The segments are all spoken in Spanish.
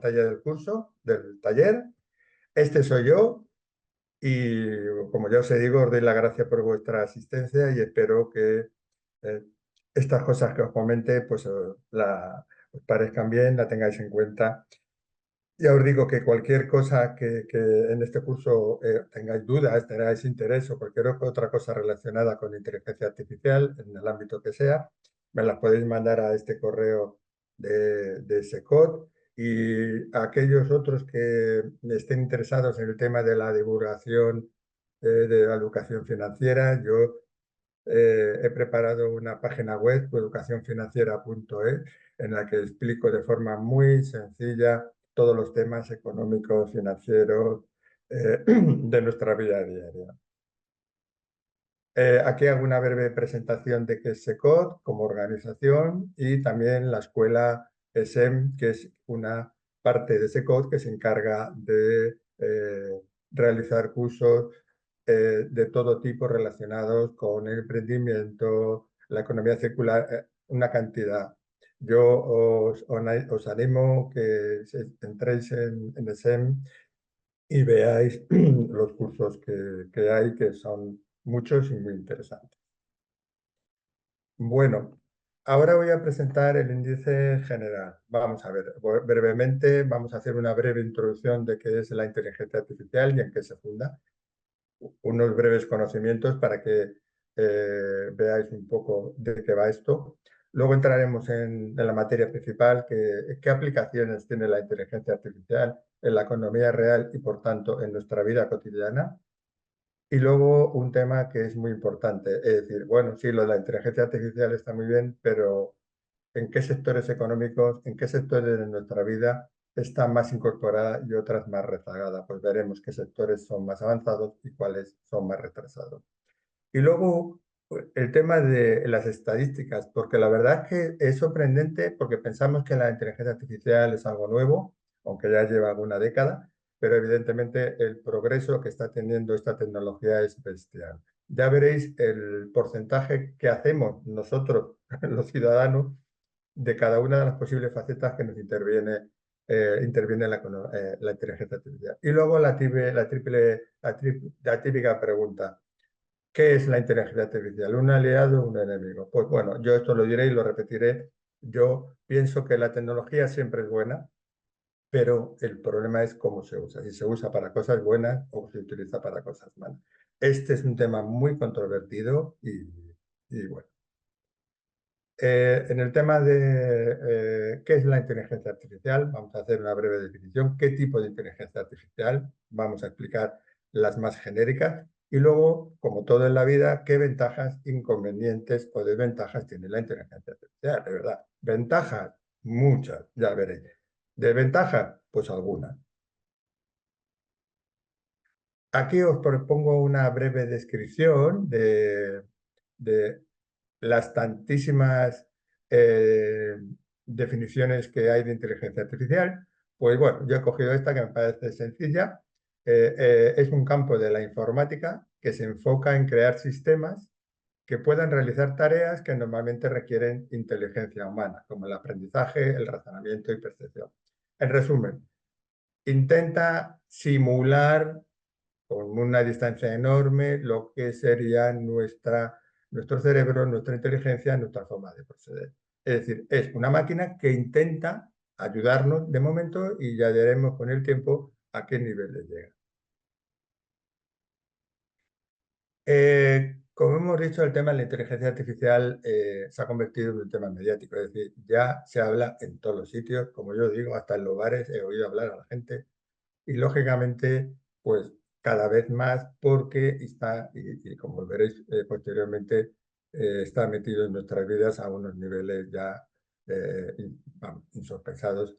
pantalla del curso, del taller. Este soy yo y, como ya os digo, os doy las gracias por vuestra asistencia y espero que eh, estas cosas que os comente pues, os parezcan bien, la tengáis en cuenta. Ya os digo que cualquier cosa que en este curso tengáis dudas, tengáis interés o cualquier otra cosa relacionada con inteligencia artificial, en el ámbito que sea, me las podéis mandar a este correo de SECOT, y a aquellos otros que estén interesados en el tema de la divulgación de la educación financiera. Yo he preparado una página web, educacionfinanciera.es, en la que explico de forma muy sencilla todos los temas económicos, financieros, de nuestra vida diaria. Aquí hago una breve presentación de qué es SECOT como organización y también la escuela SEM, que es una parte de SECOT que se encarga de realizar cursos de todo tipo relacionados con el emprendimiento, la economía circular, una cantidad. Yo os animo que entréis en SEM y veáis los cursos que hay, que son muchos y muy interesantes. Bueno, ahora voy a presentar el índice general. Vamos a ver, brevemente, vamos a hacer una breve introducción de qué es la inteligencia artificial y en qué se funda. Unos breves conocimientos para que veáis un poco de qué va esto. Luego entraremos en la materia principal, qué aplicaciones tiene la inteligencia artificial en la economía real y, por tanto, en nuestra vida cotidiana. Y luego un tema que es muy importante, es decir, bueno, sí, lo de la inteligencia artificial está muy bien, pero ¿en qué sectores económicos, en qué sectores de nuestra vida está más incorporada y otras más rezagada? Pues veremos qué sectores son más avanzados y cuáles son más retrasados. Y luego el tema de las estadísticas, porque la verdad es que es sorprendente, porque pensamos que la inteligencia artificial es algo nuevo, aunque ya lleva alguna década, pero evidentemente el progreso que está teniendo esta tecnología es bestial. Ya veréis el porcentaje que hacemos nosotros, los ciudadanos, de cada una de las posibles facetas que nos interviene la inteligencia artificial. Y luego la típica pregunta: ¿qué es la inteligencia artificial? ¿Un aliado o un enemigo? Pues bueno, yo esto lo diré y lo repetiré. Yo pienso que la tecnología siempre es buena, pero el problema es cómo se usa. Si se usa para cosas buenas o se utiliza para cosas malas. Este es un tema muy controvertido y bueno. En el tema de qué es la inteligencia artificial, vamos a hacer una breve definición. ¿Qué tipo de inteligencia artificial? Vamos a explicar las más genéricas. Y luego, como todo en la vida, qué ventajas, inconvenientes o desventajas tiene la inteligencia artificial. De verdad, ventajas, muchas, ya veréis. Desventajas, pues algunas. Aquí os propongo una breve descripción de las tantísimas eh, definiciones que hay de inteligencia artificial. Pues bueno, yo he cogido esta que me parece sencilla. Es un campo de la informática que se enfoca en crear sistemas que puedan realizar tareas que normalmente requieren inteligencia humana, como el aprendizaje, el razonamiento y percepción. En resumen, intenta simular con una distancia enorme lo que sería nuestro cerebro, nuestra inteligencia, nuestra forma de proceder. Es decir, es una máquina que intenta ayudarnos de momento y ya veremos con el tiempo a qué nivel llega. Como hemos dicho, el tema de la inteligencia artificial se ha convertido en un tema mediático, es decir, ya se habla en todos los sitios, como yo digo, hasta en los bares he oído hablar a la gente. Y lógicamente, pues cada vez más, porque está, y como veréis posteriormente, está metido en nuestras vidas a unos niveles ya vamos, insospechados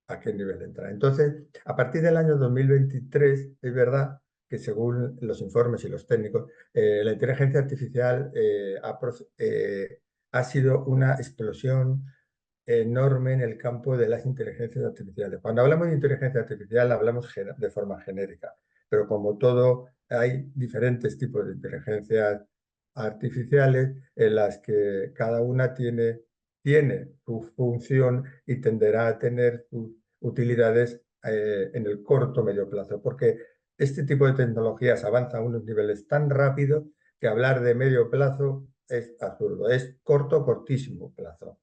a qué nivel entra. Entonces, a partir del año 2023, es verdad que, según los informes y los técnicos, la inteligencia artificial ha sido una explosión enorme en el campo de las inteligencias artificiales. Cuando hablamos de inteligencia artificial hablamos de forma genérica, pero como todo hay diferentes tipos de inteligencias artificiales en las que cada una tiene su función y tenderá a tener sus utilidades en el corto o medio plazo, porque este tipo de tecnologías avanza a unos niveles tan rápidos que hablar de medio plazo es absurdo, es corto, cortísimo plazo.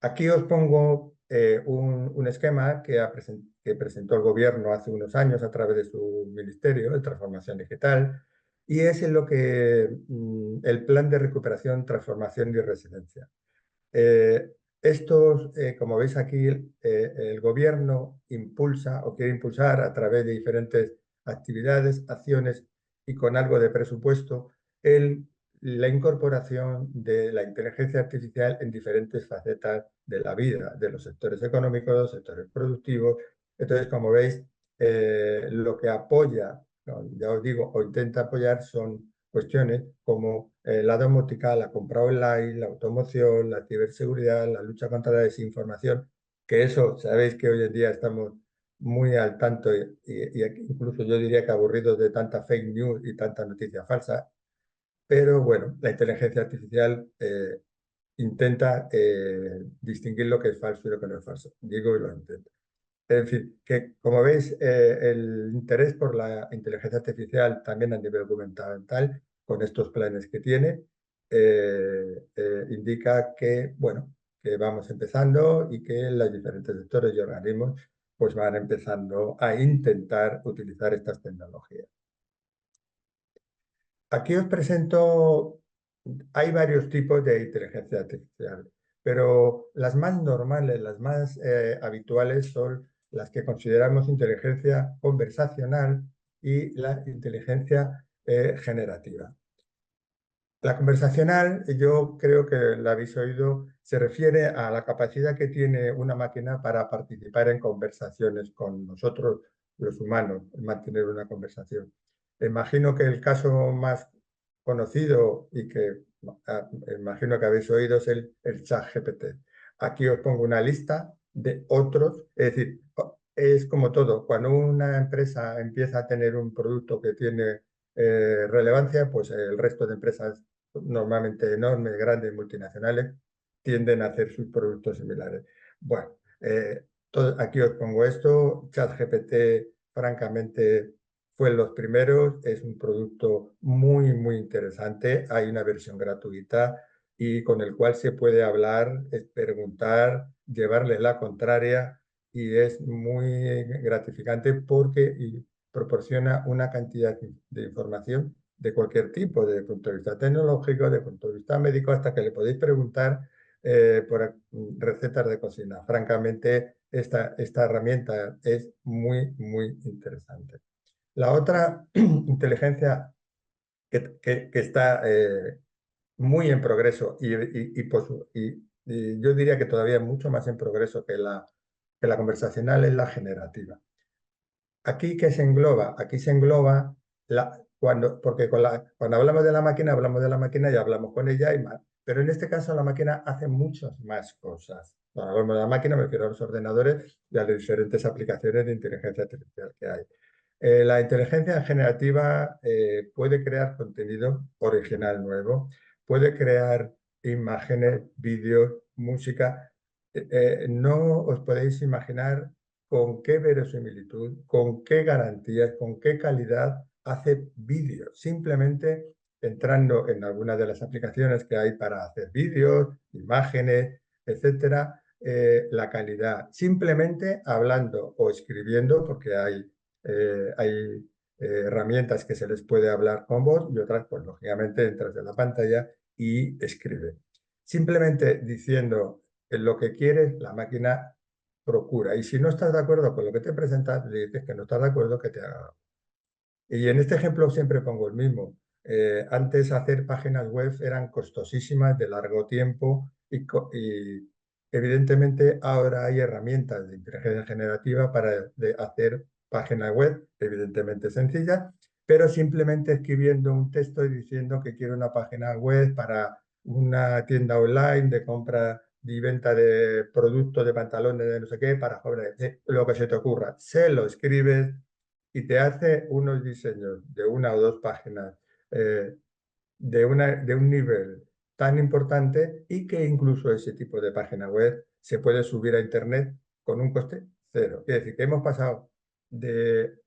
Aquí os pongo un esquema que presentó el gobierno hace unos años a través de su ministerio de Transformación Digital y es en lo que el Plan de Recuperación, Transformación y Resiliencia. Eh, como veis aquí, el gobierno impulsa o quiere impulsar a través de diferentes actividades, acciones y con algo de presupuesto la incorporación de la inteligencia artificial en diferentes facetas de la vida, de los sectores económicos, sectores productivos. Entonces, como veis, lo que apoya, no, ya os digo, o intenta apoyar son cuestiones como la domótica, la compra online, la automoción, la ciberseguridad, la lucha contra la desinformación, que eso, sabéis que hoy en día estamos muy al tanto y incluso yo diría que aburridos de tanta fake news y tanta noticia falsa, pero bueno, la inteligencia artificial intenta distinguir lo que es falso y lo que no es falso. Digo y lo intento. En fin, que como veis, el interés por la inteligencia artificial también a nivel gubernamental, con estos planes que tiene, indica que, bueno, que vamos empezando y que los diferentes sectores y organismos pues van empezando a intentar utilizar estas tecnologías. Aquí os presento, hay varios tipos de inteligencia artificial, pero las más normales, las más habituales son las que consideramos inteligencia conversacional y la inteligencia generativa. La conversacional, yo creo que la habéis oído, se refiere a la capacidad que tiene una máquina para participar en conversaciones con nosotros, los humanos, mantener una conversación. Imagino que el caso más conocido y que imagino que habéis oído es el ChatGPT. Aquí os pongo una lista de otros, es decir, es como todo, cuando una empresa empieza a tener un producto que tiene relevancia, pues el resto de empresas normalmente enormes, grandes, multinacionales, tienden a hacer sus productos similares. Bueno, aquí os pongo esto. ChatGPT, francamente, fue los primeros. Es un producto muy, muy interesante. Hay una versión gratuita y con el cual se puede hablar, preguntar, llevarle la contraria y es muy gratificante porque proporciona una cantidad de información de cualquier tipo, desde el punto de vista tecnológico, desde el punto de vista médico, hasta que le podéis preguntar por recetas de cocina. Francamente, esta herramienta es muy, muy interesante. La otra inteligencia que está muy en progreso y yo diría que todavía mucho más en progreso que la conversacional es la generativa. Aquí, ¿qué se engloba? Aquí se engloba porque cuando hablamos de la máquina y hablamos con ella y más. Pero en este caso la máquina hace muchas más cosas. Cuando hablamos de la máquina me refiero a los ordenadores y a las diferentes aplicaciones de inteligencia artificial que hay. La inteligencia generativa puede crear contenido original nuevo, puede crear imágenes, vídeos, música. No os podéis imaginar con qué verosimilitud, con qué garantías, con qué calidad hace vídeos. Simplemente entrando en algunas de las aplicaciones que hay para hacer vídeos, imágenes, etcétera, la calidad. Simplemente hablando o escribiendo, porque hay herramientas que se les puede hablar con voz y otras, pues lógicamente entras en la pantalla y escribe. Simplemente diciendo lo que quieres, la máquina procura. Y si no estás de acuerdo con lo que te presentas, le dices que no estás de acuerdo, que te haga. Y en este ejemplo siempre pongo el mismo. Antes hacer páginas web eran costosísimas, de largo tiempo y evidentemente ahora hay herramientas de inteligencia generativa para hacer páginas web, evidentemente sencillas, pero simplemente escribiendo un texto y diciendo que quiero una página web para una tienda online de compra y venta de productos, de pantalones, de no sé qué, para jóvenes, lo que se te ocurra. Se lo escribes y te hace unos diseños de una o dos páginas de un nivel tan importante y que incluso ese tipo de página web se puede subir a Internet con un coste cero. Quiere decir que hemos pasado de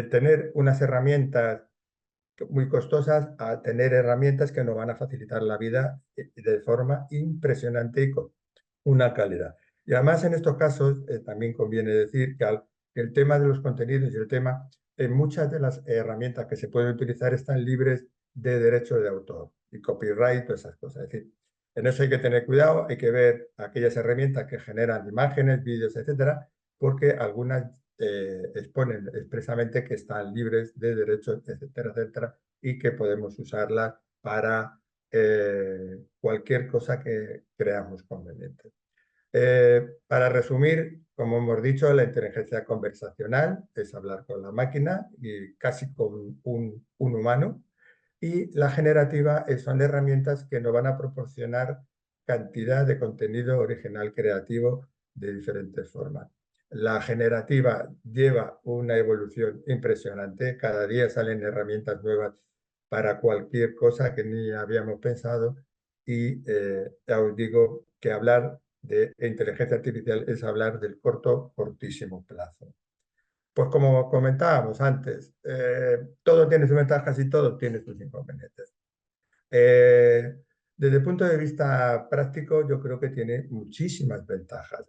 tener unas herramientas muy costosas a tener herramientas que nos van a facilitar la vida de forma impresionante y con una calidad. Y además en estos casos también conviene decir que el tema de los contenidos y el tema, muchas de las herramientas que se pueden utilizar están libres de derecho de autor y copyright, todas esas cosas. Es decir, en eso hay que tener cuidado, hay que ver aquellas herramientas que generan imágenes, vídeos, etcétera, porque algunas exponen expresamente que están libres de derechos, etcétera, etcétera, y que podemos usarlas para cualquier cosa que creamos conveniente. Para resumir, como hemos dicho, la inteligencia conversacional es hablar con la máquina y casi con un humano. Y la generativa son herramientas que nos van a proporcionar cantidad de contenido original creativo de diferentes formas. La generativa lleva una evolución impresionante. Cada día salen herramientas nuevas para cualquier cosa que ni habíamos pensado. Y ya os digo que hablar de inteligencia artificial es hablar del cortísimo plazo. Pues como comentábamos antes, todo tiene sus ventajas y todo tiene sus inconvenientes. Desde el punto de vista práctico, yo creo que tiene muchísimas ventajas.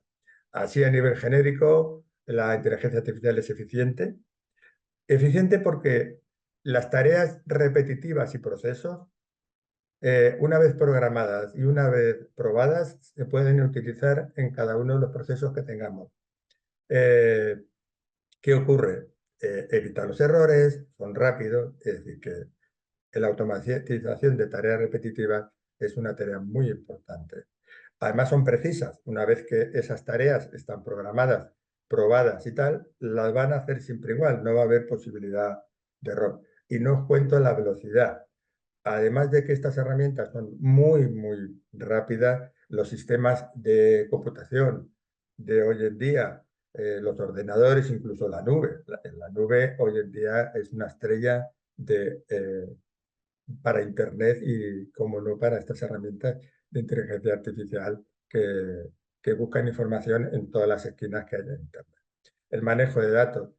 Así a nivel genérico, la inteligencia artificial es eficiente. Eficiente porque las tareas repetitivas y procesos, una vez programadas y una vez probadas, se pueden utilizar en cada uno de los procesos que tengamos. ¿Qué ocurre? Evita los errores, son rápidos, es decir, que la automatización de tareas repetitivas es una tarea muy importante. Además son precisas. Una vez que esas tareas están programadas, probadas y tal, las van a hacer siempre igual, no va a haber posibilidad de error. Y no os cuento la velocidad. Además de que estas herramientas son muy, muy rápidas, los sistemas de computación de hoy en día, los ordenadores, incluso la nube. La nube hoy en día es una estrella para Internet y, como no, para estas herramientas de inteligencia artificial que buscan información en todas las esquinas que hay en Internet. El manejo de datos,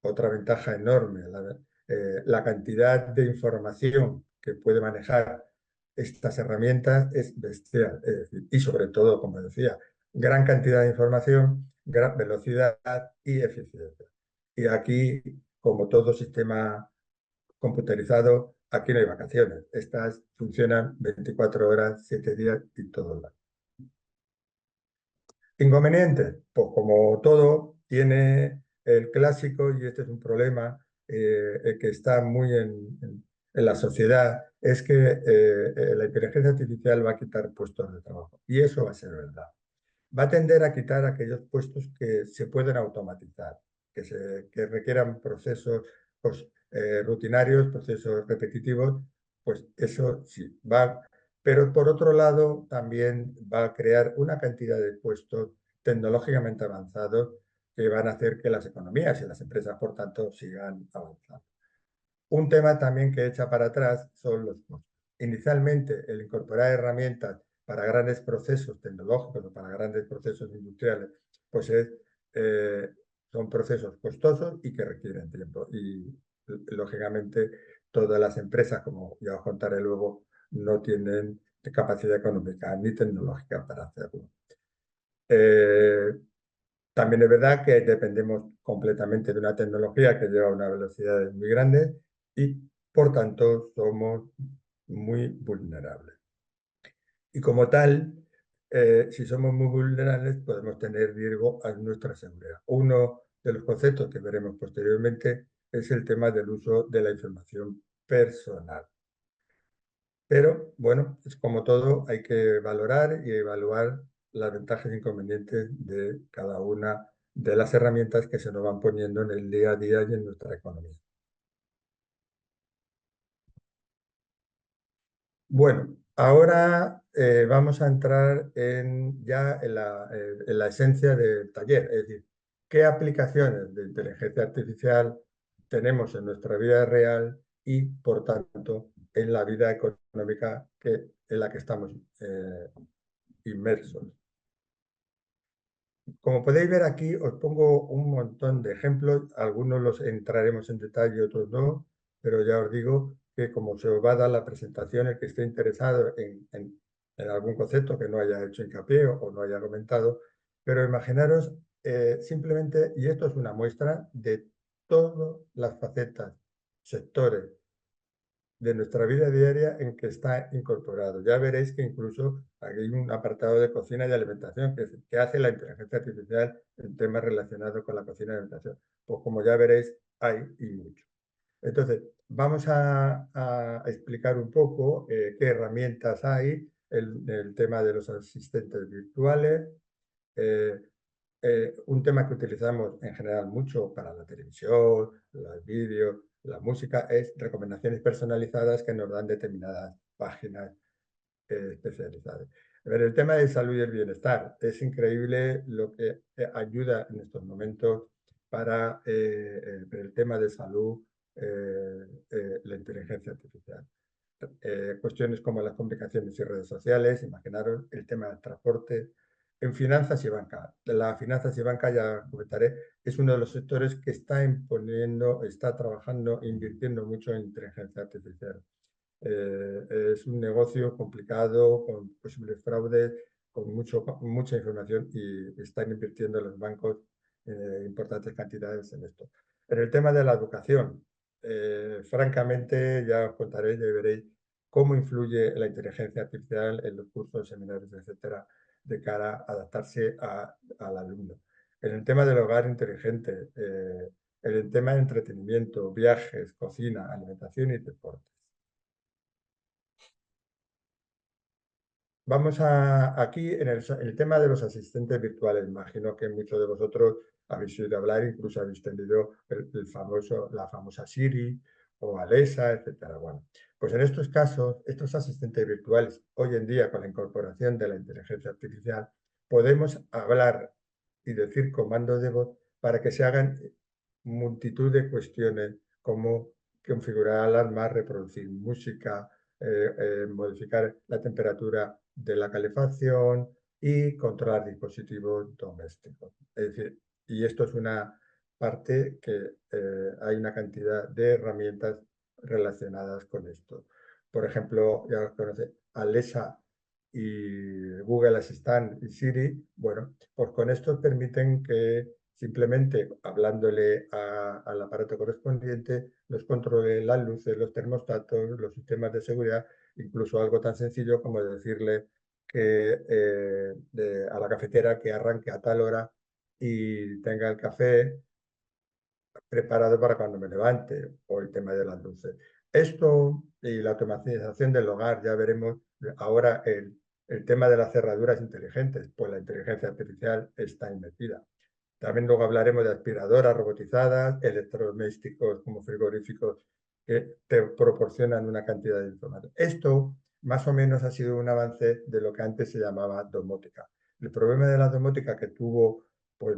otra ventaja enorme. La cantidad de información que puede manejar estas herramientas es bestial. Es decir, y sobre todo, como decía, gran cantidad de información, gran velocidad y eficiencia. Y aquí, como todo sistema computarizado, aquí no hay vacaciones. Estas funcionan 24 horas, 7 días y todo el año. Inconvenientes, pues como todo, tiene el clásico, y este es un problema que está muy en la sociedad, es que la inteligencia artificial va a quitar puestos de trabajo. Y eso va a ser verdad. Va a tender a quitar aquellos puestos que se pueden automatizar, que requieran procesos pues, rutinarios, procesos repetitivos, pues eso sí, va. Pero por otro lado, también va a crear una cantidad de puestos tecnológicamente avanzados que van a hacer que las economías y las empresas, por tanto, sigan avanzando. Un tema también que echa para atrás son los costos. Inicialmente, el incorporar herramientas para grandes procesos tecnológicos o para grandes procesos industriales, pues son procesos costosos y que requieren tiempo. Y, lógicamente, todas las empresas, como ya os contaré luego, no tienen capacidad económica ni tecnológica para hacerlo. Eh, También es verdad que dependemos completamente de una tecnología que lleva una velocidad muy grande y, por tanto, somos muy vulnerables. Y como tal, si somos muy vulnerables, podemos tener riesgo a nuestra seguridad. Uno de los conceptos que veremos posteriormente es el tema del uso de la información personal. Pero bueno, es como todo, hay que valorar y evaluar las ventajas e inconvenientes de cada una de las herramientas que se nos van poniendo en el día a día y en nuestra economía. Bueno, ahora vamos a entrar ya en la esencia del taller, es decir, qué aplicaciones de inteligencia artificial tenemos en nuestra vida real y, por tanto, en la vida económica en la que estamos inmersos. Como podéis ver aquí, os pongo un montón de ejemplos, algunos los entraremos en detalle, otros no, pero ya os digo que como se os va a dar la presentación, el que esté interesado en algún concepto que no haya hecho hincapié o no haya comentado, pero imaginaros simplemente, y esto es una muestra de todas las facetas, sectores de nuestra vida diaria en que está incorporado. Ya veréis que incluso aquí hay un apartado de cocina y alimentación que hace la inteligencia artificial en temas relacionados con la cocina y alimentación. Pues como ya veréis, hay y mucho. Entonces, vamos a explicar un poco qué herramientas hay, el tema de los asistentes virtuales, eh, un tema que utilizamos en general mucho para la televisión, los vídeos, la música, es recomendaciones personalizadas que nos dan determinadas páginas especializadas. A ver, el tema de salud y el bienestar. Es increíble lo que ayuda en estos momentos para el tema de salud, la inteligencia artificial. Cuestiones como las comunicaciones y redes sociales, imaginaros el tema del transporte, en finanzas y banca. La finanzas y banca, ya comentaré, es uno de los sectores que está imponiendo, está trabajando, invirtiendo mucho en inteligencia artificial. Es un negocio complicado, con posibles fraudes, con mucha información y están invirtiendo los bancos importantes cantidades en esto. En el tema de la educación, francamente, ya os contaré, ya veréis cómo influye la inteligencia artificial en los cursos, seminarios, etcétera, de cara a adaptarse al alumno. En el tema del hogar inteligente, en el tema de entretenimiento, viajes, cocina, alimentación y deporte. Vamos aquí en el tema de los asistentes virtuales. Imagino que muchos de vosotros habéis oído hablar, incluso habéis tenido la famosa Siri o Alexa, etcétera. Bueno, pues en estos casos, estos asistentes virtuales, hoy en día con la incorporación de la inteligencia artificial, podemos hablar y decir comandos de voz para que se hagan multitud de cuestiones como configurar alarmas, reproducir música, modificar la temperatura de la calefacción y controlar dispositivos domésticos. Es decir, y esto es una parte que hay una cantidad de herramientas relacionadas con esto. Por ejemplo, ya os conoce Alexa y Google Assistant y Siri, bueno, pues con esto permiten que simplemente hablándole al aparato correspondiente nos controle las luces, los termostatos, los sistemas de seguridad, incluso algo tan sencillo como decirle que a la cafetera que arranque a tal hora y tenga el café preparado para cuando me levante, o el tema de las luces. Esto y la automatización del hogar, ya veremos ahora el tema de las cerraduras inteligentes, pues la inteligencia artificial está metida. También luego hablaremos de aspiradoras robotizadas, electrodomésticos como frigoríficos que te proporcionan una cantidad de información. Esto más o menos ha sido un avance de lo que antes se llamaba domótica. El problema de la domótica que tuvo pues,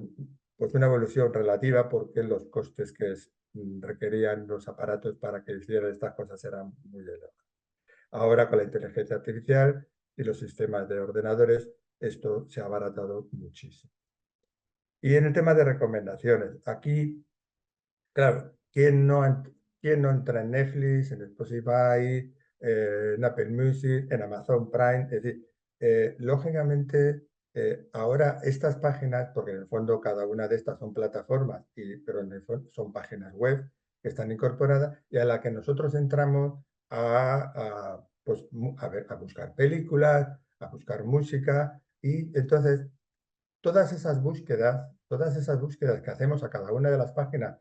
pues una evolución relativa porque los costes que requerían los aparatos para que hicieran estas cosas eran muy elevados. Ahora con la inteligencia artificial y los sistemas de ordenadores, esto se ha abaratado muchísimo. Y en el tema de recomendaciones, aquí, claro, ¿quién no entra en Netflix, en Spotify, en Apple Music, en Amazon Prime? Es decir, lógicamente, ahora estas páginas, porque en el fondo cada una de estas son plataformas, pero en el fondo son páginas web que están incorporadas y a la que nosotros entramos pues, a buscar películas, a buscar música y entonces todas esas búsquedas que hacemos a cada una de las páginas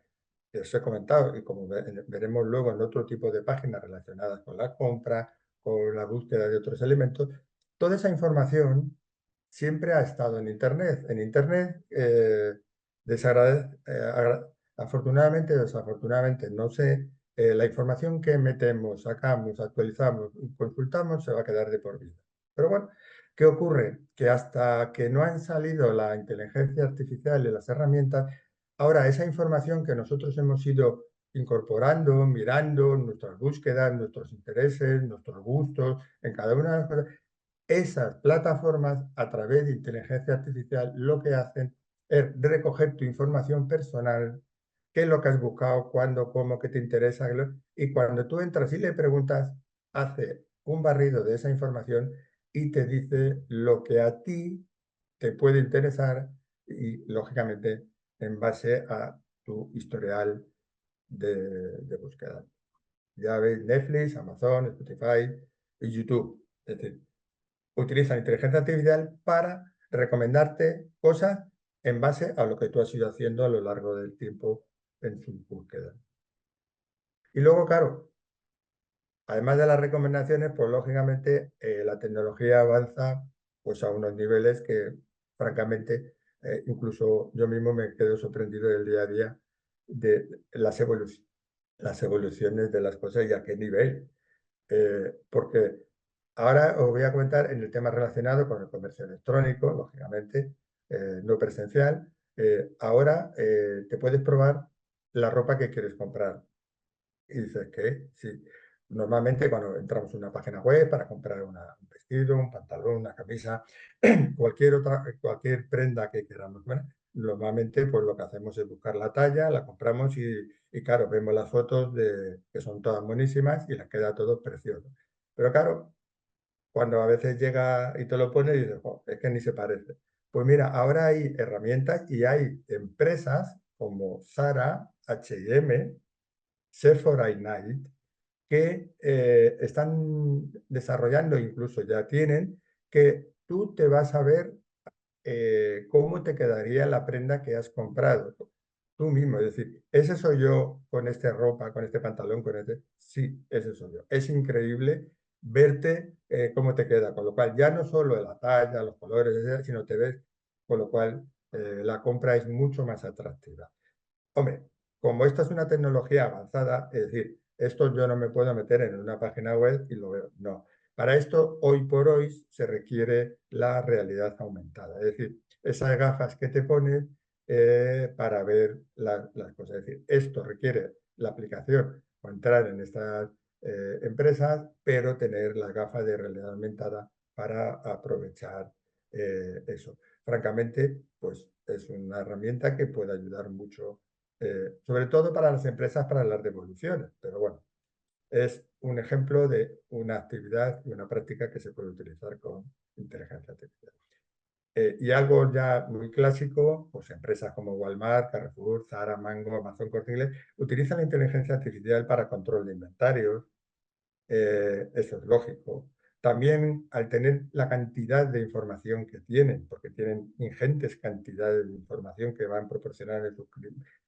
que os he comentado y como veremos luego en otro tipo de páginas relacionadas con la compra, con la búsqueda de otros elementos, toda esa información siempre ha estado en Internet. En Internet, afortunadamente o desafortunadamente, no sé, la información que metemos, sacamos, actualizamos, consultamos, se va a quedar de por vida. Pero bueno, ¿qué ocurre? Que hasta que no han salido la inteligencia artificial y las herramientas, ahora esa información que nosotros hemos ido incorporando, mirando nuestras búsquedas, nuestros intereses, nuestros gustos, en cada una de las cosas. Esas plataformas, a través de inteligencia artificial, lo que hacen es recoger tu información personal, qué es lo que has buscado, cuándo, cómo, qué te interesa, y cuando tú entras y le preguntas, hace un barrido de esa información y te dice lo que a ti te puede interesar y, lógicamente, en base a tu historial de búsqueda. Ya veis, Netflix, Amazon, Spotify y YouTube. Es decir, utilizan inteligencia artificial para recomendarte cosas en base a lo que tú has ido haciendo a lo largo del tiempo en su búsqueda. Y luego, claro, además de las recomendaciones, pues lógicamente la tecnología avanza pues a unos niveles que, francamente, incluso yo mismo me quedo sorprendido del día a día de las evoluciones de las cosas y a qué nivel. Porque ahora os voy a comentar en el tema relacionado con el comercio electrónico, lógicamente, no presencial. Ahora te puedes probar la ropa que quieres comprar. Y dices que sí. Normalmente cuando entramos en una página web para comprar un vestido, un pantalón, una camisa, cualquier prenda que queramos, ¿vale? Normalmente pues lo que hacemos es buscar la talla, la compramos y claro, vemos las fotos que son todas buenísimas y les queda todo precioso. Pero claro, cuando a veces llega y te lo pone y dices, "Jo, es que ni se parece". Pues mira, ahora hay herramientas y hay empresas como Zara, H&M, Sephora y Nike que están desarrollando, incluso ya tienen, que tú te vas a ver cómo te quedaría la prenda que has comprado. Tú mismo, es decir, ese soy yo con esta ropa, con este pantalón, con este. Sí, ese soy yo. Es increíble verte cómo te queda, con lo cual ya no solo la talla, los colores, etcétera, sino te ves, con lo cual la compra es mucho más atractiva. Hombre, como esta es una tecnología avanzada, es decir, esto yo no me puedo meter en una página web y lo veo. No. Para esto, hoy por hoy, se requiere la realidad aumentada. Es decir, esas gafas que te pones para ver las cosas. Es decir, esto requiere la aplicación o entrar en estas empresas, pero tener las gafas de realidad aumentada para aprovechar eso. Francamente, pues es una herramienta que puede ayudar mucho sobre todo para las empresas, para las devoluciones. Pero bueno, es un ejemplo de una actividad y una práctica que se puede utilizar con inteligencia artificial. Y algo ya muy clásico, pues empresas como Walmart, Carrefour, Zara, Mango, Amazon, Corte Inglés, utilizan la inteligencia artificial para control de inventarios, eso es lógico. También al tener la cantidad de información que tienen, porque tienen ingentes cantidades de información que van a proporcionar a sus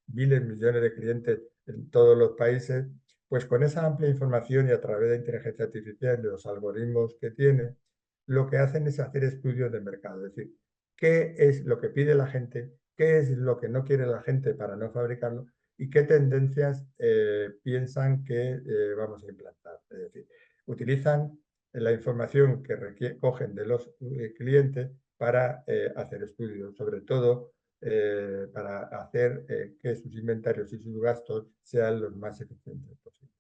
miles, millones de clientes en todos los países, pues con esa amplia información y a través de inteligencia artificial y de los algoritmos que tiene, lo que hacen es hacer estudios de mercado, es decir, qué es lo que pide la gente, qué es lo que no quiere la gente para no fabricarlo y qué tendencias piensan que vamos a implantar. Es decir, utilizan la información que cogen de los clientes para hacer estudios, sobre todo para hacer que sus inventarios y sus gastos sean los más eficientes posibles.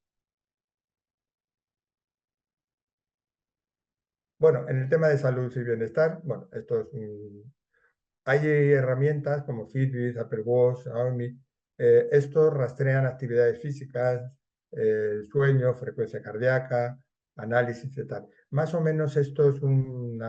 Bueno, en el tema de salud y bienestar, bueno, esto es hay herramientas como Fitbit, Apple Watch, Xiaomi. Estos rastrean actividades físicas, sueño, frecuencia cardíaca, análisis y tal. Más o menos esto es un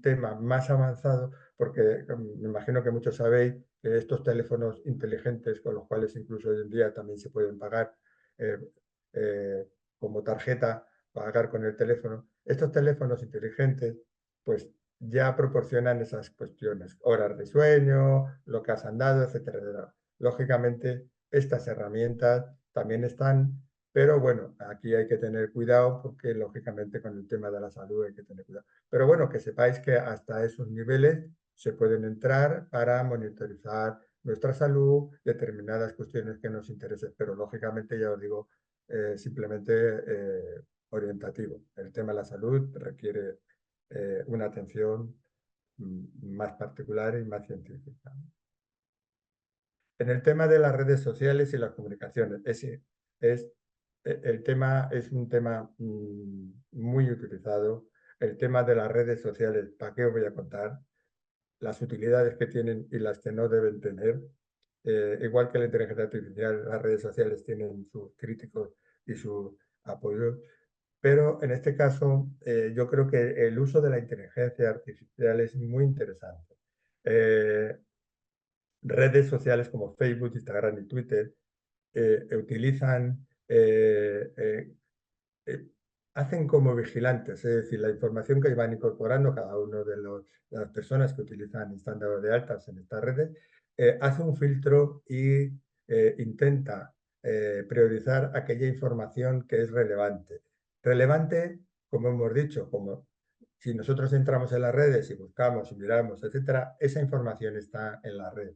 tema más avanzado porque me imagino que muchos sabéis que estos teléfonos inteligentes con los cuales incluso hoy en día también se pueden pagar eh, eh, como tarjeta, pagar con el teléfono. Estos teléfonos inteligentes pues ya proporcionan esas cuestiones, horas de sueño, lo que has andado, etcétera, etcétera. Lógicamente, estas herramientas también están, pero bueno, aquí hay que tener cuidado porque lógicamente con el tema de la salud hay que tener cuidado. Pero bueno, que sepáis que hasta esos niveles se pueden entrar para monitorizar nuestra salud, determinadas cuestiones que nos interesen, pero lógicamente ya os digo, simplemente orientativo. El tema de la salud requiere una atención más particular y más científica. En el tema de las redes sociales y las comunicaciones, es, el tema es un tema muy utilizado. El tema de las redes sociales, ¿para qué os voy a contar? Las utilidades que tienen y las que no deben tener. Igual que la inteligencia artificial, las redes sociales tienen sus críticos y sus apoyos, pero en este caso yo creo que el uso de la inteligencia artificial es muy interesante. Eh, Redes sociales como Facebook, Instagram y Twitter utilizan eh, hacen como vigilantes, es decir, la información que van incorporando cada uno de las personas que utilizan y están dados de altas en estas redes, hace un filtro y intenta priorizar aquella información que es relevante. Relevante, como hemos dicho, como si nosotros entramos en las redes y buscamos y miramos, etcétera, esa información está en la red.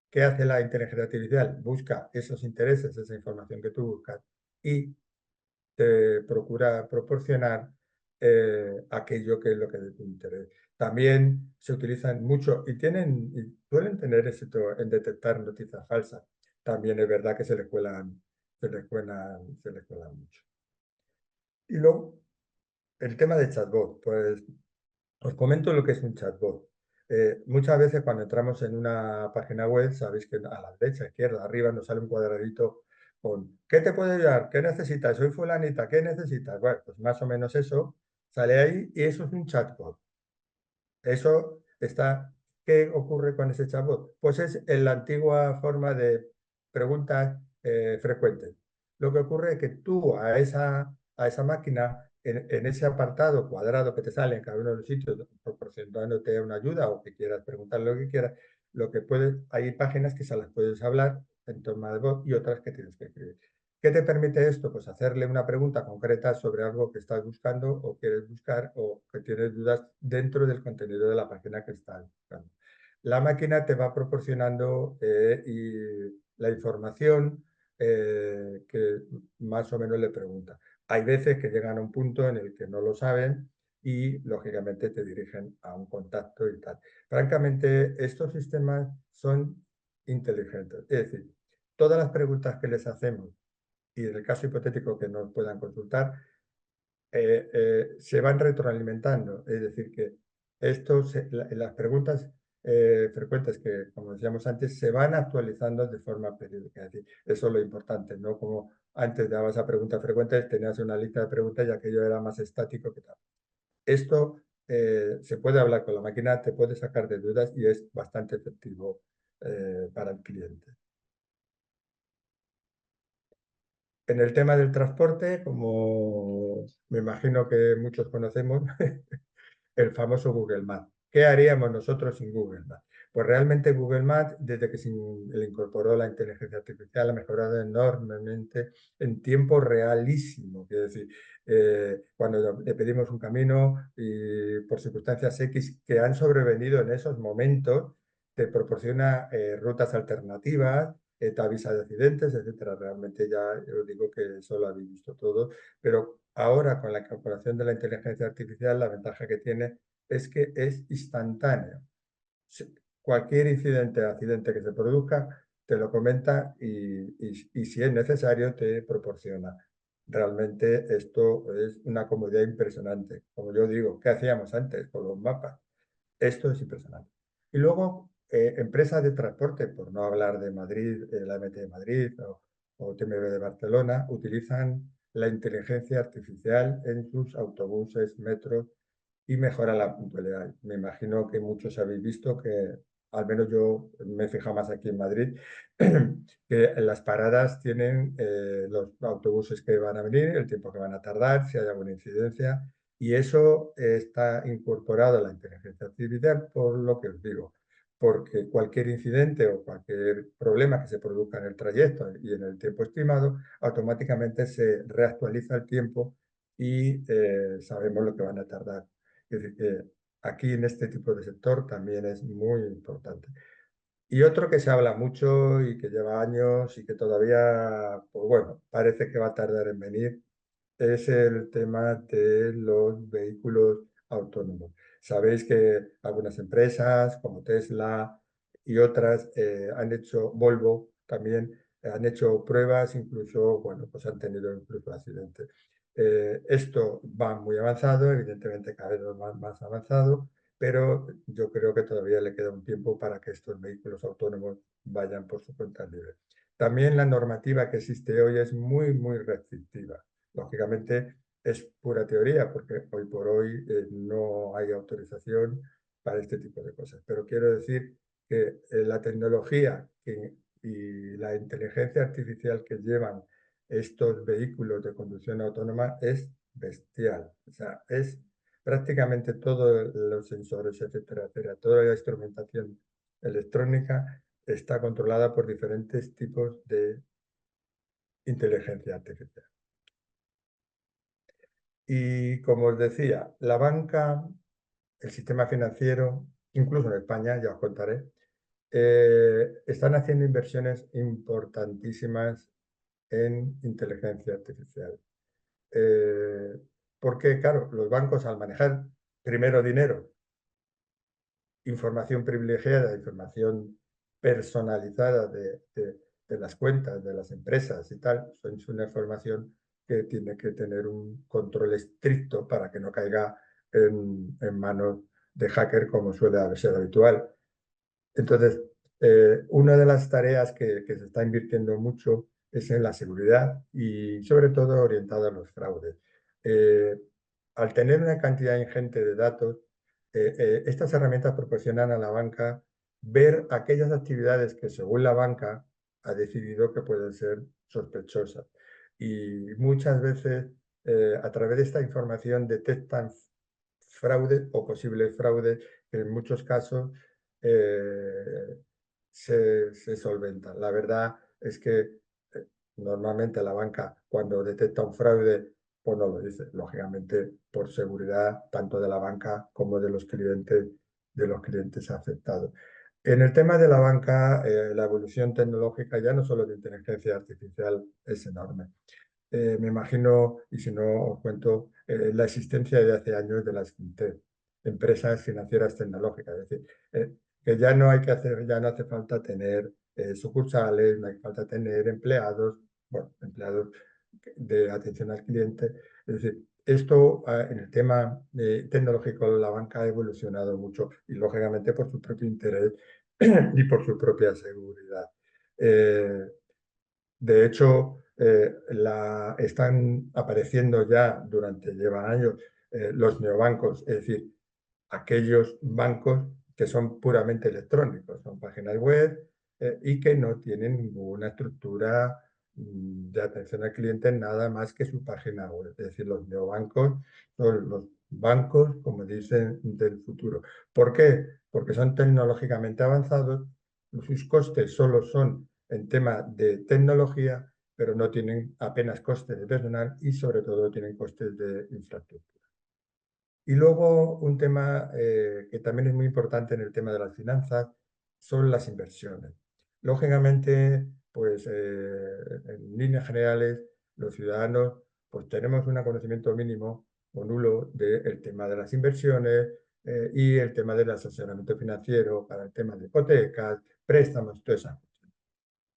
¿Qué hace la inteligencia artificial? Busca esos intereses, esa información que tú buscas y te procura proporcionar aquello que es lo que es de tu interés. También se utilizan mucho y suelen tener éxito en detectar noticias falsas. También es verdad que se les cuelan mucho. Y luego, el tema de chatbot, pues os comento lo que es un chatbot. Muchas veces cuando entramos en una página web, sabéis que a la derecha, izquierda, arriba nos sale un cuadradito con ¿qué te puede ayudar? ¿Qué necesitas? Soy fulanita, ¿qué necesitas? Bueno, pues más o menos eso sale ahí y eso es un chatbot. Eso está. ¿Qué ocurre con ese chatbot? Pues es en la antigua forma de preguntas frecuentes. Lo que ocurre es que tú a esa máquina, en ese apartado cuadrado que te sale en cada uno de los sitios, proporcionándote una ayuda o que quieras preguntar lo que quieras, lo que puedes, hay páginas que se las puedes hablar en forma de voz y otras que tienes que escribir. ¿Qué te permite esto? Pues hacerle una pregunta concreta sobre algo que estás buscando o quieres buscar o que tienes dudas dentro del contenido de la página que estás buscando. La máquina te va proporcionando la información que más o menos le pregunta. Hay veces que llegan a un punto en el que no lo saben y lógicamente te dirigen a un contacto y tal. Francamente, estos sistemas son inteligentes. Es decir, todas las preguntas que les hacemos y en el caso hipotético que nos puedan consultar, se van retroalimentando. Es decir, que las preguntas frecuentes que, como decíamos antes, se van actualizando de forma periódica. Es decir, eso es lo importante, ¿no? Como antes dabas a preguntas frecuentes, tenías una lista de preguntas y aquello era más estático que tal. Esto se puede hablar con la máquina, te puede sacar de dudas y es bastante efectivo para el cliente. En el tema del transporte, como me imagino que muchos conocemos, el famoso Google Maps. ¿Qué haríamos nosotros sin Google Maps? Pues realmente Google Maps, desde que se le incorporó la inteligencia artificial, ha mejorado enormemente en tiempo realísimo. Quiero decir, cuando le pedimos un camino y por circunstancias X que han sobrevenido en esos momentos, te proporciona rutas alternativas, te avisa de accidentes, etcétera. Realmente ya os digo que eso lo habéis visto todo, pero ahora con la incorporación de la inteligencia artificial, la ventaja que tiene es que es instantáneo. Cualquier incidente o accidente que se produzca, te lo comenta y si es necesario te proporciona. Realmente esto es una comodidad impresionante. Como yo digo, ¿qué hacíamos antes con los mapas? Esto es impresionante. Y luego, empresas de transporte, por no hablar de Madrid, la MT de Madrid o TMB de Barcelona, utilizan la inteligencia artificial en sus autobuses, metros y mejora la puntualidad. Me imagino que muchos habéis visto que, al menos yo me he fijado más aquí en Madrid, que en las paradas tienen los autobuses que van a venir, el tiempo que van a tardar, si hay alguna incidencia, y eso está incorporado a la inteligencia artificial por lo que os digo, porque cualquier incidente o cualquier problema que se produzca en el trayecto y en el tiempo estimado, automáticamente se reactualiza el tiempo y sabemos lo que van a tardar. Es decir, que aquí en este tipo de sector también es muy importante. Y otro que se habla mucho y que lleva años y que todavía, pues bueno, parece que va a tardar en venir, es el tema de los vehículos autónomos. Sabéis que algunas empresas como Tesla y otras han hecho, Volvo también, han hecho pruebas, incluso, bueno, pues han tenido incluso accidentes. Esto va muy avanzado, evidentemente cada vez más avanzado, pero yo creo que todavía le queda un tiempo para que estos vehículos autónomos vayan por su cuenta libre. También la normativa que existe hoy es muy restrictiva. Lógicamente es pura teoría, porque hoy por hoy no hay autorización para este tipo de cosas. Pero quiero decir que la tecnología y la inteligencia artificial que llevan estos vehículos de conducción autónoma es bestial. O sea, es prácticamente todos los sensores, etcétera, toda la instrumentación electrónica está controlada por diferentes tipos de inteligencia artificial. Y como os decía, la banca, el sistema financiero, incluso en España, ya os contaré, están haciendo inversiones importantísimas en inteligencia artificial. Eh, Porque, claro, los bancos al manejar primero dinero, información privilegiada, información personalizada de las cuentas de las empresas y tal, es una información que tiene que tener un control estricto para que no caiga en manos de hacker como suele ser habitual. Entonces, una de las tareas que se está invirtiendo mucho es en la seguridad y sobre todo orientada a los fraudes. Eh, Al tener una cantidad ingente de datos, estas herramientas proporcionan a la banca ver aquellas actividades que según la banca ha decidido que pueden ser sospechosas. Y muchas veces a través de esta información detectan fraudes o posibles fraudes que en muchos casos eh, se solventan. La verdad es que normalmente la banca cuando detecta un fraude pues no lo dice, lógicamente por seguridad tanto de la banca como de los clientes afectados. En el tema de la banca, la evolución tecnológica ya no solo de inteligencia artificial es enorme. Me imagino, y si no os cuento, la existencia de hace años de las fintech, empresas financieras tecnológicas. Es decir, que ya no hay que hacer, ya no hace falta tener sucursales, no hay falta tener empleados, bueno, empleados de atención al cliente. Es decir, esto en el tema tecnológico la banca ha evolucionado mucho y lógicamente por su propio interés y por su propia seguridad. Eh, de hecho, están apareciendo ya llevan años, los neobancos, es decir, aquellos bancos que son puramente electrónicos, son páginas web y que no tienen ninguna estructura de atención al cliente, nada más que su página web. Es decir, los neobancos son los bancos, como dicen, del futuro. ¿Por qué? Porque son tecnológicamente avanzados, sus costes solo son en tema de tecnología, pero no tienen apenas costes de personal y sobre todo tienen costes de infraestructura. Y luego un tema que también es muy importante en el tema de las finanzas son las inversiones. Lógicamente, pues en líneas generales, los ciudadanos pues tenemos un conocimiento mínimo o nulo del tema de las inversiones y el tema del asesoramiento financiero para el tema de hipotecas, préstamos, todo eso.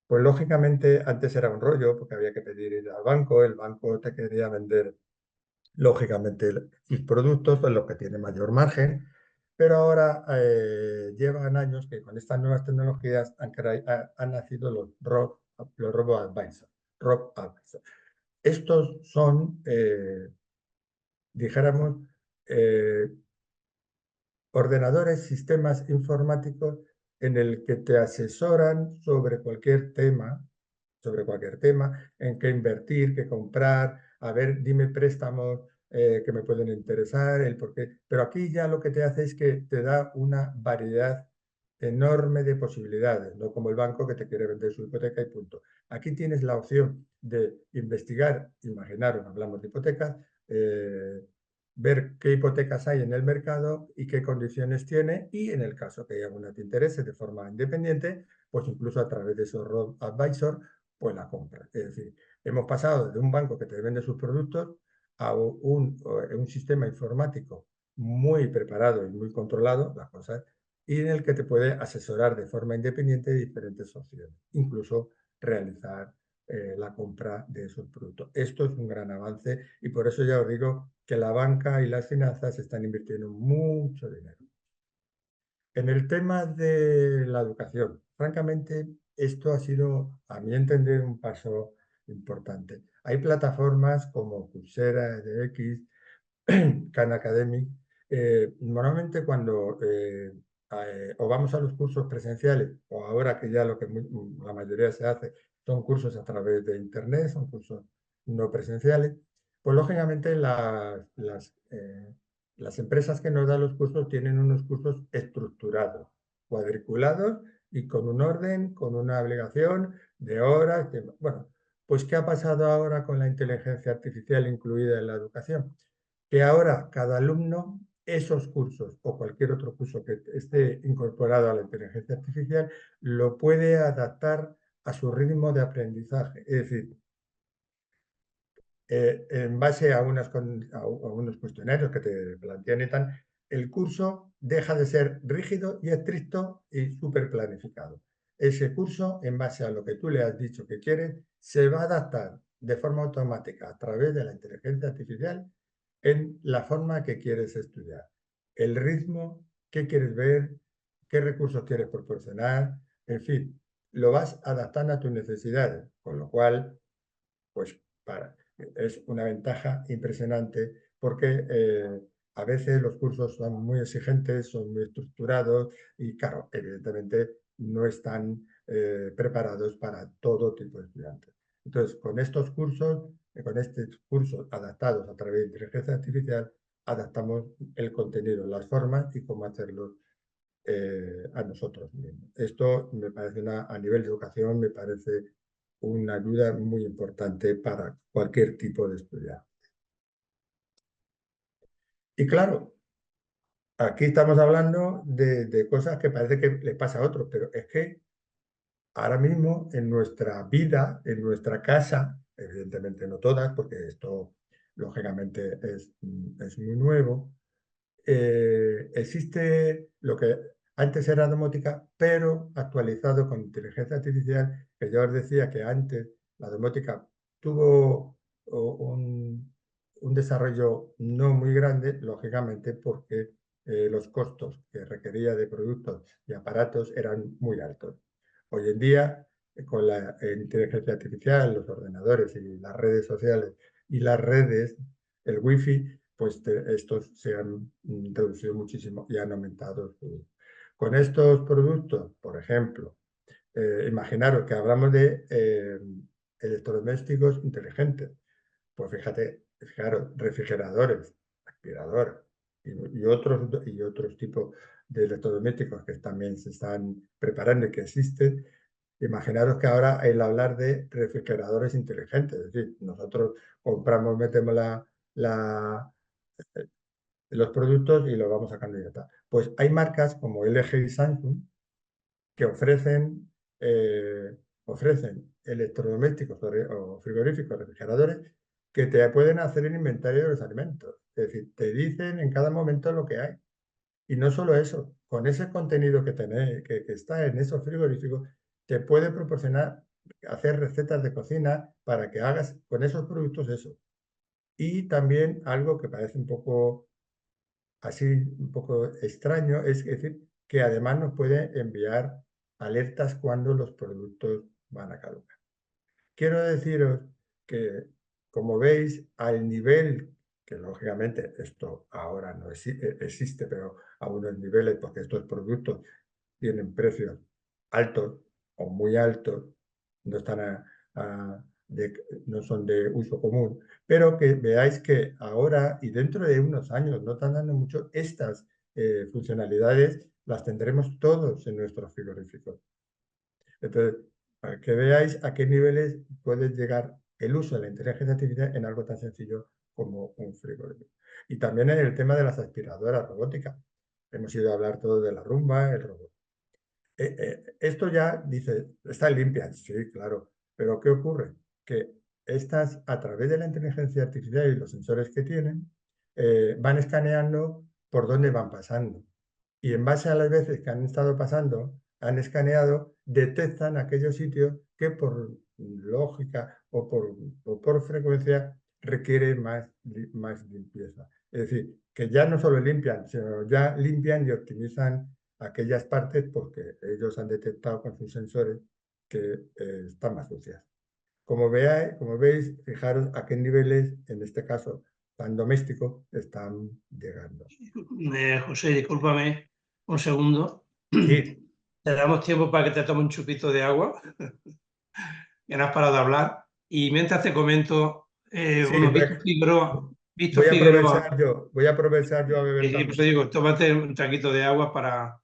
Pues lógicamente antes era un rollo porque había que pedir ir al banco, el banco te quería vender lógicamente sus productos son los que tienen mayor margen, pero ahora llevan años que con estas nuevas tecnologías han nacido los robo-advisors. Estos son, dijéramos, eh, ordenadores, sistemas informáticos en el que te asesoran sobre cualquier tema, en qué invertir, qué comprar, a ver, dime préstamos que me pueden interesar, el por qué. Pero aquí ya lo que te hace es que te da una variedad enorme de posibilidades, no como el banco que te quiere vender su hipoteca y punto. Aquí tienes la opción de investigar, imaginaros, hablamos de hipotecas, ver qué hipotecas hay en el mercado y qué condiciones tiene y en el caso que haya alguna que te interese de forma independiente, pues incluso a través de esos robo-advisor, pues la compra. Es decir, hemos pasado de un banco que te vende sus productos a un sistema informático muy preparado y muy controlado, las cosas, y en el que te puede asesorar de forma independiente de diferentes opciones, incluso realizar la compra de esos productos. Esto es un gran avance y por eso ya os digo que la banca y las finanzas están invirtiendo mucho dinero. En el tema de la educación, francamente, esto ha sido, a mi entender, un paso importante. Hay plataformas como Coursera, edX, Khan Academy. Normalmente cuando o vamos a los cursos presenciales o ahora que ya lo que la mayoría se hace son cursos a través de Internet, son cursos no presenciales, pues lógicamente las empresas que nos dan los cursos tienen unos cursos estructurados, cuadriculados y con un orden, con una obligación de horas. Bueno, pues ¿qué ha pasado ahora con la inteligencia artificial incluida en la educación? Que ahora cada alumno esos cursos o cualquier otro curso que esté incorporado a la inteligencia artificial lo puede adaptar a su ritmo de aprendizaje. Es decir, en base a unos cuestionarios que te plantean y tal, el curso deja de ser rígido y estricto y súper planificado. Ese curso, en base a lo que tú le has dicho que quieres, se va a adaptar de forma automática a través de la inteligencia artificial en la forma que quieres estudiar. El ritmo, qué quieres ver, qué recursos quieres proporcionar, en fin, lo vas adaptando a tus necesidades, con lo cual, pues es una ventaja impresionante porque a veces los cursos son muy exigentes, son muy estructurados y, claro, evidentemente no están preparados para todo tipo de estudiantes. Entonces, con estos cursos adaptados a través de inteligencia artificial, adaptamos el contenido, las formas y cómo hacerlo a nosotros mismos. Esto me parece a nivel de educación, me parece una ayuda muy importante para cualquier tipo de estudiante. Y claro, aquí estamos hablando de cosas que parece que le pasa a otros, pero es que ahora mismo en nuestra vida, en nuestra casa, evidentemente no todas, porque esto lógicamente es muy nuevo, existe lo que antes era domótica, pero actualizado con inteligencia artificial, que yo os decía que antes la domótica tuvo un desarrollo no muy grande, lógicamente porque los costos que requería de productos y aparatos eran muy altos. Hoy en día, con la inteligencia artificial, los ordenadores y las redes sociales y las redes, el wifi, pues estos se han reducido muchísimo y han aumentado. Con estos productos, por ejemplo, imaginaros que hablamos de electrodomésticos inteligentes. Pues fíjate, fijaros, refrigeradores, aspiradoras y otros tipos de electrodomésticos que también se están preparando y que existen. Imaginaros que ahora el hablar de refrigeradores inteligentes, es decir, nosotros compramos, metemos los productos y los vamos sacando y ya está. Pues hay marcas como LG y Samsung que ofrecen electrodomésticos o frigoríficos, refrigeradores, que te pueden hacer el inventario de los alimentos. Es decir, te dicen en cada momento lo que hay. Y no solo eso, con ese contenido que está en esos frigoríficos, te puede proporcionar, hacer recetas de cocina para que hagas con esos productos eso. Y también algo que parece un poco así un poco extraño, es decir, que además nos puede enviar alertas cuando los productos van a caducar. Quiero deciros que, como veis, al nivel que lógicamente esto ahora no existe, pero a unos niveles, porque estos productos tienen precios altos o muy altos, no están no son de uso común, pero que veáis que ahora y dentro de unos años, no tardando mucho, estas funcionalidades las tendremos todos en nuestros frigoríficos. Entonces, para que veáis a qué niveles puede llegar el uso de la inteligencia artificial en algo tan sencillo como un frigorífico. Y también en el tema de las aspiradoras robóticas. Hemos ido a hablar todo de la Rumba, el robot. Esto ya dice, está limpia, sí, claro, pero ¿qué ocurre? Que estas, a través de la inteligencia artificial y los sensores que tienen, van escaneando por dónde van pasando. y en base a las veces que han estado pasando, han escaneado, detectan aquellos sitios que por lógica o por frecuencia requieren más limpieza. Es decir, que ya no solo limpian, sino ya limpian y optimizan aquellas partes porque ellos han detectado con sus sensores que están más sucias. Como veis, fijaros a qué niveles, en este caso tan doméstico, están llegando. José, discúlpame un segundo. Sí, Te damos tiempo para que te tome un chupito de agua, que no has parado de hablar. Y mientras te comento, sí, bueno, Víctor Figueroa, voy a aprovechar yo a beber y por eso también. digo, tómate un traguito de agua para...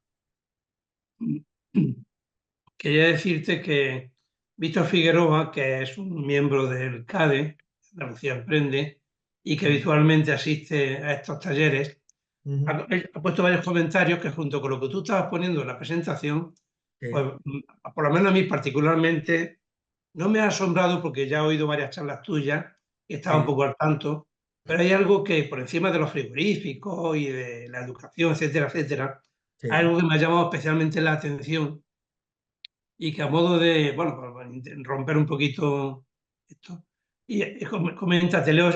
Quería decirte que Víctor Figueroa, que es un miembro del CADE, Andalucía Emprende, y que Mm, habitualmente asiste a estos talleres, ujú, ha puesto varios comentarios que junto con lo que tú estabas poniendo en la presentación, pues sí, por lo menos a mí particularmente, no me ha asombrado porque ya he oído varias charlas tuyas y estaba un sí, poco al tanto, pero hay algo que por encima de los frigoríficos y de la educación, etcétera, etcétera, hay sí, algo que me ha llamado especialmente la atención y que a modo de, bueno, para romper un poquito esto, y comenta, te leo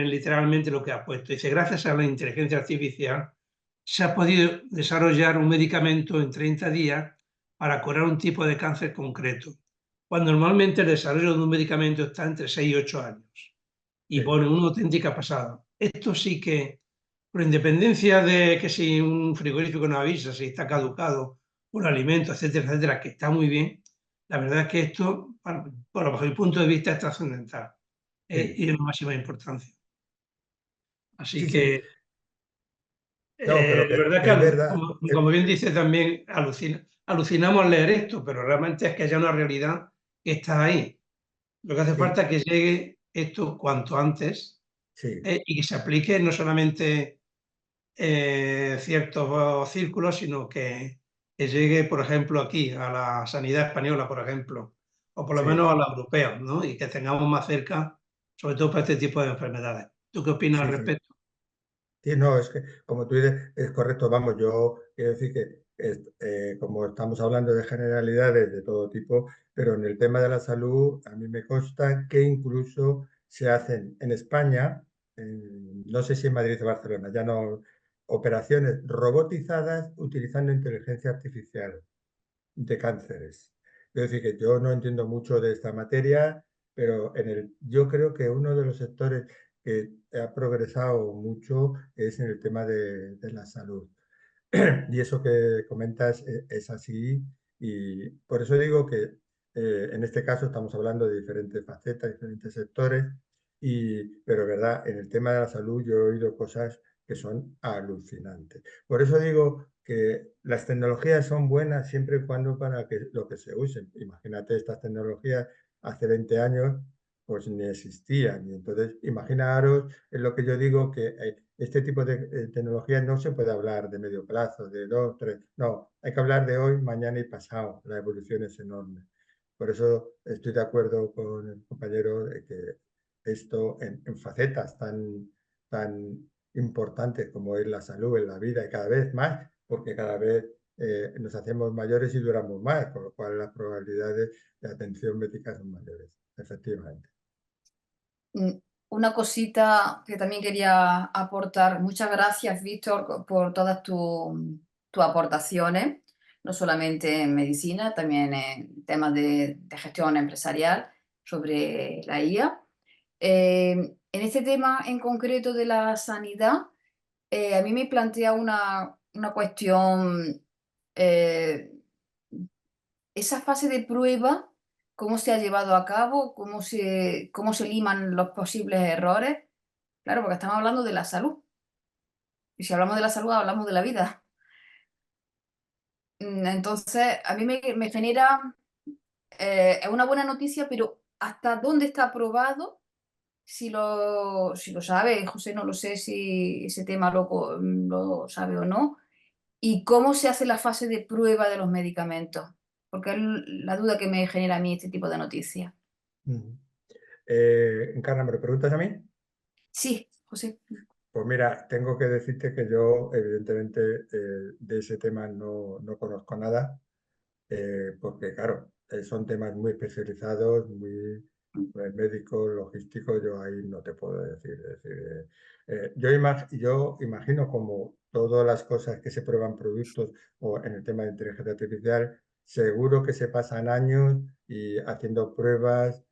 literalmente lo que ha puesto. Dice, gracias a la inteligencia artificial se ha podido desarrollar un medicamento en 30 días para curar un tipo de cáncer concreto, cuando normalmente el desarrollo de un medicamento está entre 6 y 8 años. Y sí, pone una auténtica pasada. Esto sí que, por independencia de que si un frigorífico no avisa, si está caducado un alimento, etcétera, etcétera, que está muy bien, la verdad es que esto, bajo mi punto de vista, es trascendental sí, y de máxima importancia. Así sí, sí. que, No, pero la verdad que es que, verdad. como bien dice también, alucinamos al leer esto, pero realmente es que haya una realidad que está ahí. Lo que hace Sí, falta es que llegue esto cuanto antes sí, y que se aplique no solamente ciertos círculos, sino que llegue, por ejemplo, aquí, a la sanidad española, por ejemplo, o por lo sí, menos a la europea, ¿no? Y que tengamos más cerca, sobre todo para este tipo de enfermedades. ¿Tú qué opinas al sí, sí. respecto? Sí, no, es que como tú dices, es correcto, vamos, yo quiero decir que como estamos hablando de generalidades de todo tipo, pero en el tema de la salud, a mí me consta que incluso se hacen en España, no sé si en Madrid o Barcelona, ya no, operaciones robotizadas utilizando inteligencia artificial de cánceres. Es decir, que yo no entiendo mucho de esta materia, pero yo creo que uno de los sectores que ha progresado mucho es en el tema de la salud. Y eso que comentas es así, y por eso digo que en este caso estamos hablando de diferentes facetas, diferentes sectores, pero verdad, en el tema de la salud yo he oído cosas que son alucinantes. Por eso digo que las tecnologías son buenas siempre y cuando para que lo que se usen. Imagínate estas tecnologías hace 20 años, pues ni existían. Y entonces, imaginaros, es lo que yo digo, que este tipo de tecnologías no se puede hablar de medio plazo, de dos, tres, no, hay que hablar de hoy, mañana y pasado. La evolución es enorme. Por eso estoy de acuerdo con el compañero de que esto en facetas tan importantes como es la salud en la vida y cada vez más, porque cada vez nos hacemos mayores y duramos más, con lo cual las probabilidades de atención médica son mayores, efectivamente. Mm, Una cosita que también quería aportar. Muchas gracias, Víctor, por todas tus aportaciones, no solamente en medicina, también en temas de gestión empresarial sobre la IA. En este tema en concreto de la sanidad, a mí me plantea una cuestión, eh, esa fase de prueba, cómo se ha llevado a cabo, cómo se liman los posibles errores. Claro, porque estamos hablando de la salud. Y si hablamos de la salud, hablamos de la vida. Entonces, a mí me genera, es una buena noticia, pero ¿hasta dónde está aprobado? Si lo sabe, José, no lo sé si ese tema lo sabe o no. ¿Y cómo se hace la fase de prueba de los medicamentos? Porque es la duda que me genera a mí este tipo de noticias. Encarna, ¿me lo preguntas a mí? Sí, José. Pues mira, tengo que decirte que yo, evidentemente, de ese tema no conozco nada, porque claro, son temas muy especializados, muy médicos, logísticos, yo ahí no te puedo decir. Es decir, yo imagino como todas las cosas que se prueban productos o en el tema de inteligencia artificial, seguro que se pasan años y haciendo pruebas,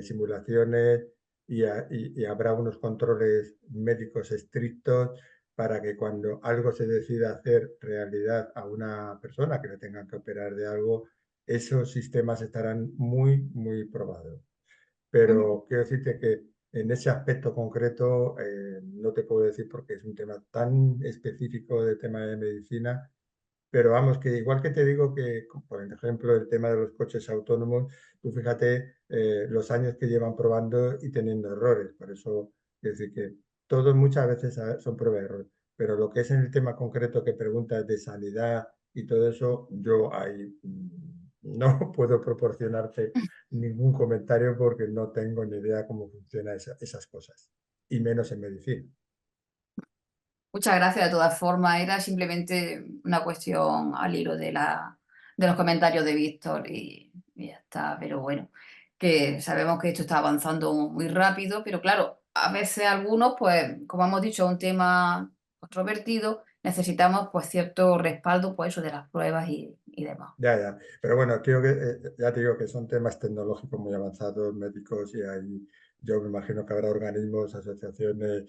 simulaciones y habrá unos controles médicos estrictos para que cuando algo se decida hacer realidad a una persona que le tengan que operar de algo, esos sistemas estarán muy probados. Ujú. Pero quiero decirte que en ese aspecto concreto no te puedo decir porque es un tema tan específico de tema de medicina, pero vamos, que igual que te digo que, por ejemplo, el tema de los coches autónomos, tú fíjate los años que llevan probando y teniendo errores. Por eso, quiero decir que todos muchas veces son prueba de error. Pero lo que es en el tema concreto que preguntas de sanidad y todo eso, yo ahí no puedo proporcionarte ningún comentario porque no tengo ni idea cómo funcionan esas cosas. Y menos en medicina. Muchas gracias de todas formas. Era simplemente una cuestión al hilo de los comentarios de Víctor y ya está. Pero bueno, que sabemos que esto está avanzando muy rápido, pero claro, a veces algunos, pues, como hemos dicho, es un tema controvertido, necesitamos pues cierto respaldo, pues eso de las pruebas y demás. Ya. Pero bueno, creo que ya te digo que son temas tecnológicos muy avanzados, médicos, y ahí yo me imagino que habrá organismos, asociaciones,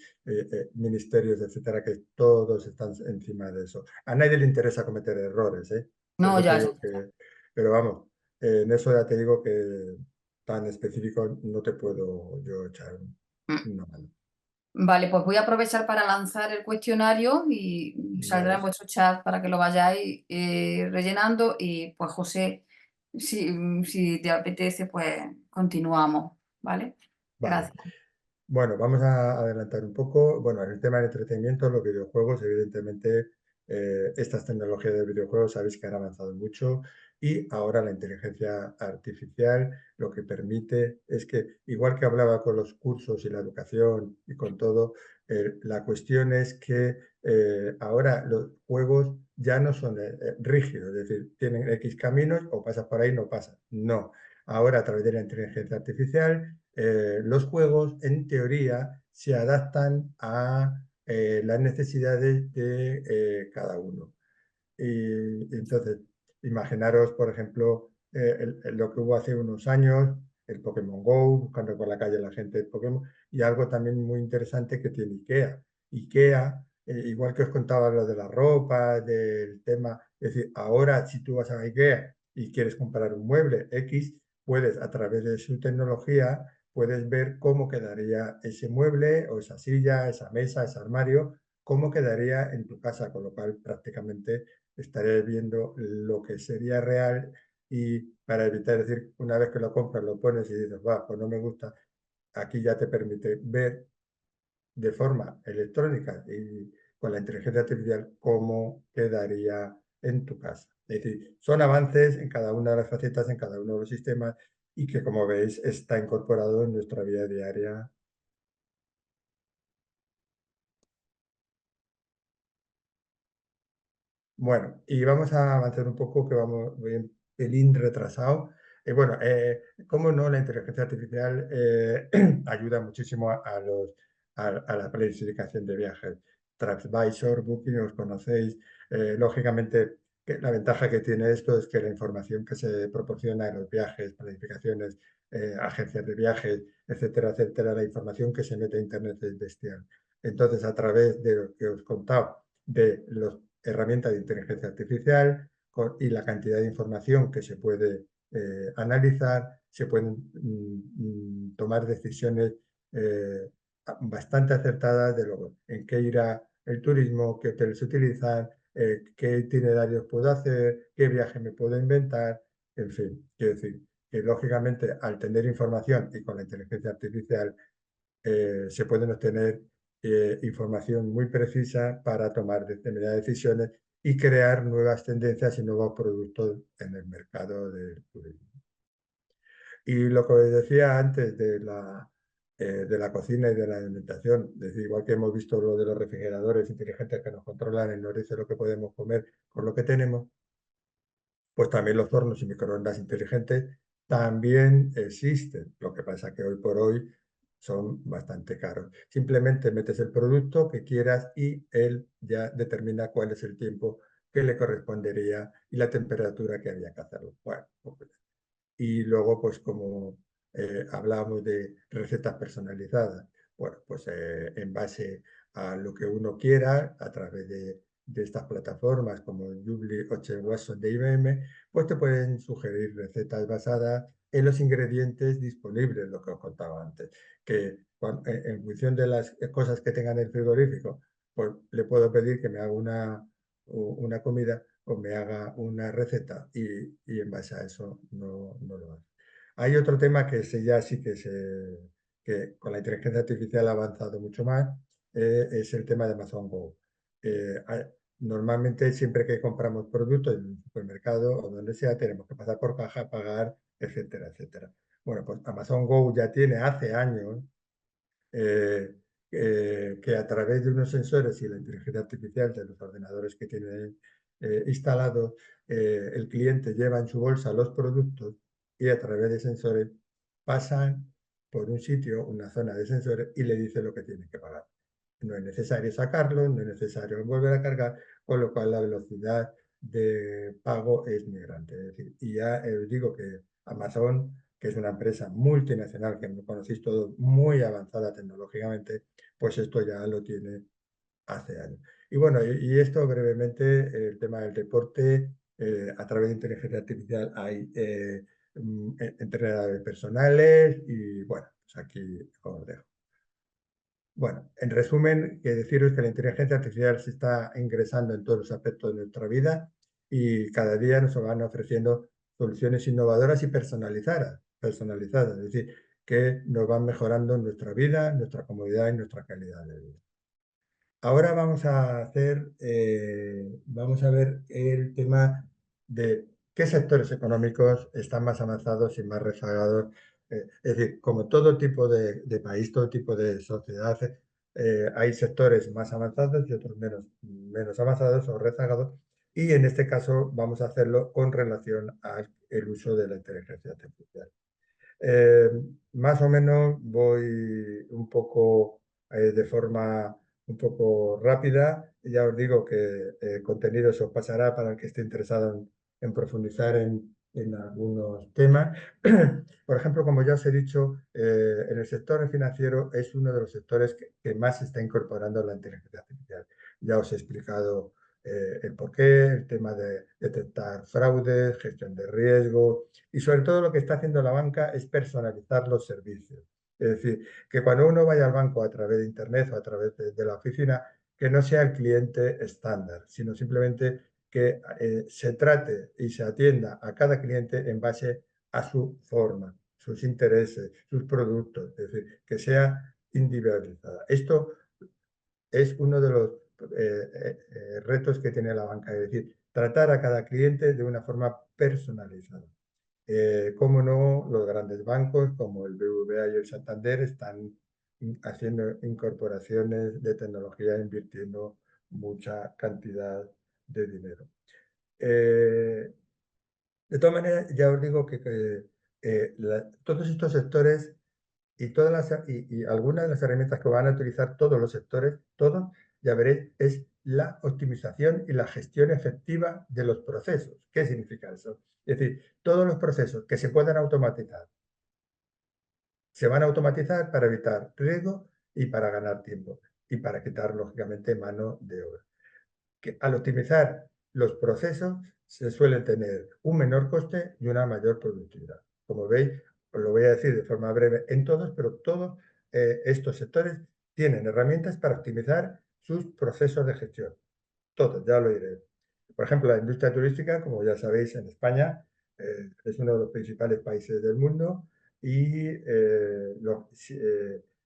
ministerios, etcétera, que todos están encima de eso. A nadie le interesa cometer errores, ¿eh? Por No, eso te ya, ya digo está. que, pero vamos, en eso ya te digo que tan específico no te puedo yo echar Mm. una mano. Vale, pues voy a aprovechar para lanzar el cuestionario y saldrá en Vale, vuestro chat para que lo vayáis rellenando y pues José, si te apetece, pues continuamos, ¿vale? vale. Gracias. Bueno, vamos a adelantar un poco. Bueno, en el tema del entretenimiento, los videojuegos, evidentemente, estas tecnologías de videojuegos sabéis que han avanzado mucho y ahora la inteligencia artificial lo que permite es que, igual que hablaba con los cursos y la educación y con todo, la cuestión es que ahora los juegos ya no son rígidos, es decir, tienen X caminos o pasas por ahí, no pasas. No. Ahora, a través de la inteligencia artificial, los juegos, en teoría, se adaptan a las necesidades de cada uno. Y entonces, imaginaros, por ejemplo, lo que hubo hace unos años, el Pokémon Go, buscando por la calle la gente de Pokémon, y algo también muy interesante que tiene IKEA. IKEA, igual que os contaba lo de la ropa, del tema, es decir, ahora si tú vas a IKEA y quieres comprar un mueble X, puedes a través de su tecnología, puedes ver cómo quedaría ese mueble o esa silla, esa mesa, ese armario, cómo quedaría en tu casa, con lo cual prácticamente estaré viendo lo que sería real y para evitar decir, una vez que lo compras, lo pones y dices, va, pues no me gusta, aquí ya te permite ver de forma electrónica y con la inteligencia artificial cómo quedaría en tu casa. Es decir, son avances en cada una de las facetas, en cada uno de los sistemas y que, como veis, está incorporado en nuestra vida diaria. Bueno, y vamos a avanzar un poco, que voy un pelín retrasado. Bueno, cómo no, la inteligencia artificial ayuda muchísimo a la planificación de viajes. TripAdvisor, Booking, os conocéis. Lógicamente, la ventaja que tiene esto es que la información que se proporciona en los viajes, planificaciones, agencias de viajes, etcétera, etcétera, la información que se mete a Internet es bestial. Entonces, a través de lo que os contaba, de las herramientas de inteligencia artificial y la cantidad de información que se puede analizar, se pueden tomar decisiones eh, bastante acertadas de luego en qué irá el turismo, qué hoteles utilizar, qué itinerarios puedo hacer, qué viaje me puedo inventar, en fin, quiero decir que lógicamente al tener información y con la inteligencia artificial se pueden obtener información muy precisa para tomar determinadas decisiones y crear nuevas tendencias y nuevos productos en el mercado del turismo. Y lo que decía antes de de la cocina y de la alimentación. Es decir, igual que hemos visto lo de los refrigeradores inteligentes que nos controlan y nos dicen lo que podemos comer con lo que tenemos, pues también los hornos y microondas inteligentes también existen. Lo que pasa que hoy por hoy son bastante caros. Simplemente metes el producto que quieras y él ya determina cuál es el tiempo que le correspondería y la temperatura que había que hacerlo. Bueno, pues, y luego, pues como hablábamos de recetas personalizadas, bueno, pues en base a lo que uno quiera, a través de estas plataformas como Jubly o Chef Watson de IBM, pues te pueden sugerir recetas basadas en los ingredientes disponibles, lo que os contaba antes, que en función de las cosas que tengan en el frigorífico, pues le puedo pedir que me haga una comida o me haga una receta y en base a eso no lo hace. Hay otro tema que ese ya sí que con la inteligencia artificial ha avanzado mucho más, es el tema de Amazon Go. Normalmente siempre que compramos productos en un supermercado o donde sea, tenemos que pasar por caja, pagar, etcétera, etcétera. Bueno, pues Amazon Go ya tiene hace años eh, que a través de unos sensores y la inteligencia artificial de los ordenadores que tienen instalados, el cliente lleva en su bolsa los productos y a través de sensores pasan por un sitio, una zona de sensores y le dice lo que tiene que pagar. No es necesario sacarlo, no es necesario volver a cargar, con lo cual la velocidad de pago es muy grande. Es decir, y ya os digo que Amazon, que es una empresa multinacional que me conocéis todos, muy avanzada tecnológicamente, pues esto ya lo tiene hace años. Y bueno, y esto brevemente, el tema del deporte, a través de inteligencia artificial hay entrenadores personales y bueno, pues aquí os dejo. Bueno, en resumen, que deciros que la inteligencia artificial se está ingresando en todos los aspectos de nuestra vida y cada día nos van ofreciendo soluciones innovadoras y personalizadas, es decir, que nos van mejorando nuestra vida, nuestra comodidad y nuestra calidad de vida. Ahora vamos a ver el tema de qué sectores económicos están más avanzados y más rezagados. Es decir, como todo tipo de país, todo tipo de sociedad, hay sectores más avanzados y otros menos avanzados o rezagados. Y en este caso vamos a hacerlo con relación al uso de la inteligencia artificial. Eh, Más o menos voy un poco de forma un poco rápida. Ya os digo que el contenido se os pasará para el que esté interesado en profundizar en algunos temas. Por ejemplo, como ya os he dicho, en el sector financiero es uno de los sectores que más se está incorporando la inteligencia artificial. Ya os he explicado el porqué, el tema de detectar fraudes, gestión de riesgo, y sobre todo lo que está haciendo la banca es personalizar los servicios. Es decir, que cuando uno vaya al banco a través de Internet o a través de la oficina, que no sea el cliente estándar, sino simplemente que se trate y se atienda a cada cliente en base a su forma, sus intereses, sus productos, es decir, que sea individualizada. Esto es uno de los retos que tiene la banca, es decir, tratar a cada cliente de una forma personalizada. Cómo no, los grandes bancos como el BBVA y el Santander están haciendo incorporaciones de tecnología, invirtiendo mucha cantidad de dinero. De todas maneras, ya os digo que todos estos sectores y algunas de las herramientas que van a utilizar todos los sectores, todos, ya veréis, es la optimización y la gestión efectiva de los procesos. ¿Qué significa eso? Es decir, todos los procesos que se puedan automatizar, se van a automatizar para evitar riesgo y para ganar tiempo y para quitar, lógicamente, mano de obra. Que al optimizar los procesos se suele tener un menor coste y una mayor productividad. Como veis, os lo voy a decir de forma breve en todos, pero todos estos sectores tienen herramientas para optimizar sus procesos de gestión. Todos, ya lo diré. Por ejemplo, la industria turística, como ya sabéis, en España es uno de los principales países del mundo y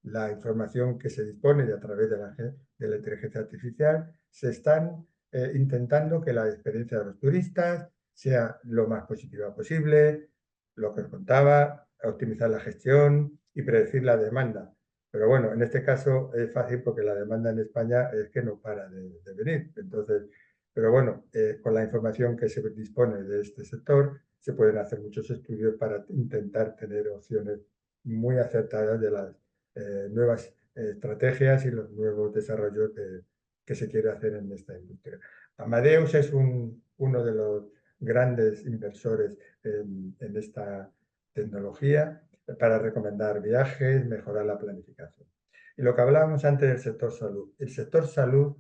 la información que se dispone a través de la inteligencia artificial se están intentando que la experiencia de los turistas sea lo más positiva posible, lo que os contaba, optimizar la gestión y predecir la demanda Pero bueno, en este caso es fácil porque la demanda en España es que no para de venir. Entonces, pero bueno, con la información que se dispone de este sector, se pueden hacer muchos estudios para intentar tener opciones muy acertadas de las nuevas estrategias y los nuevos desarrollos que se quiere hacer en esta industria. Amadeus es uno de los grandes inversores en esta tecnología para recomendar viajes, mejorar la planificación. Y lo que hablábamos antes del sector salud. El sector salud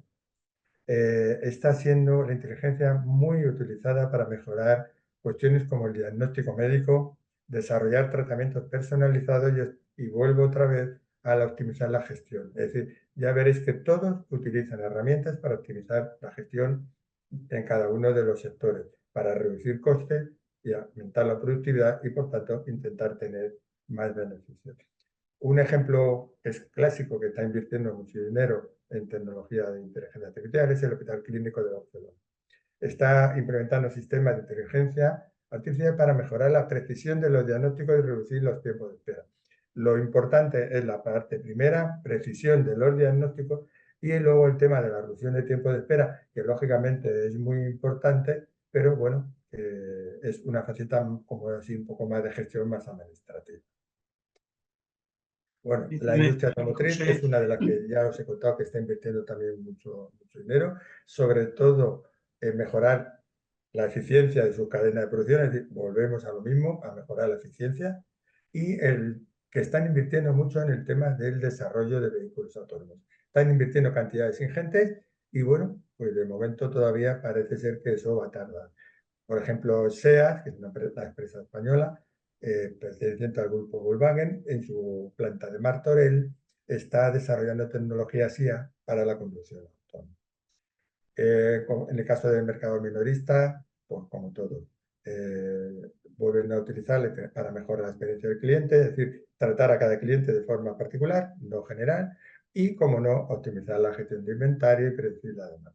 está siendo la inteligencia muy utilizada para mejorar cuestiones como el diagnóstico médico, desarrollar tratamientos personalizados y vuelvo otra vez a la optimizar la gestión. Es decir, ya veréis que todos utilizan herramientas para optimizar la gestión en cada uno de los sectores, para reducir costes y aumentar la productividad y, por tanto, intentar tener más beneficios. Un ejemplo que es clásico, que está invirtiendo mucho dinero en tecnología de inteligencia artificial, es el Hospital Clínico de Barcelona. Está implementando sistemas de inteligencia artificial para mejorar la precisión de los diagnósticos y reducir los tiempos de espera. Lo importante es la parte primera, precisión de los diagnósticos, y luego el tema de la reducción de tiempo de espera, que lógicamente es muy importante, pero bueno, es una faceta como así un poco más de gestión, más administrativa. Bueno, la industria automotriz es una de las que ya os he contado que está invirtiendo también mucho dinero, sobre todo en mejorar la eficiencia de su cadena de producción, es decir, volvemos a lo mismo, a mejorar la eficiencia, y que están invirtiendo mucho en el tema del desarrollo de vehículos autónomos. Están invirtiendo cantidades ingentes y bueno, pues de momento todavía parece ser que eso va a tardar. Por ejemplo, SEAT, que es una empresa española, perteneciente al grupo Volkswagen, en su planta de Martorell, está desarrollando tecnología SIA para la conducción autónoma. En el caso del mercado minorista, pues como todo, vuelven a utilizarle para mejorar la experiencia del cliente, es decir, tratar a cada cliente de forma particular, no general, y, como no, optimizar la gestión de inventario y predecir la demanda.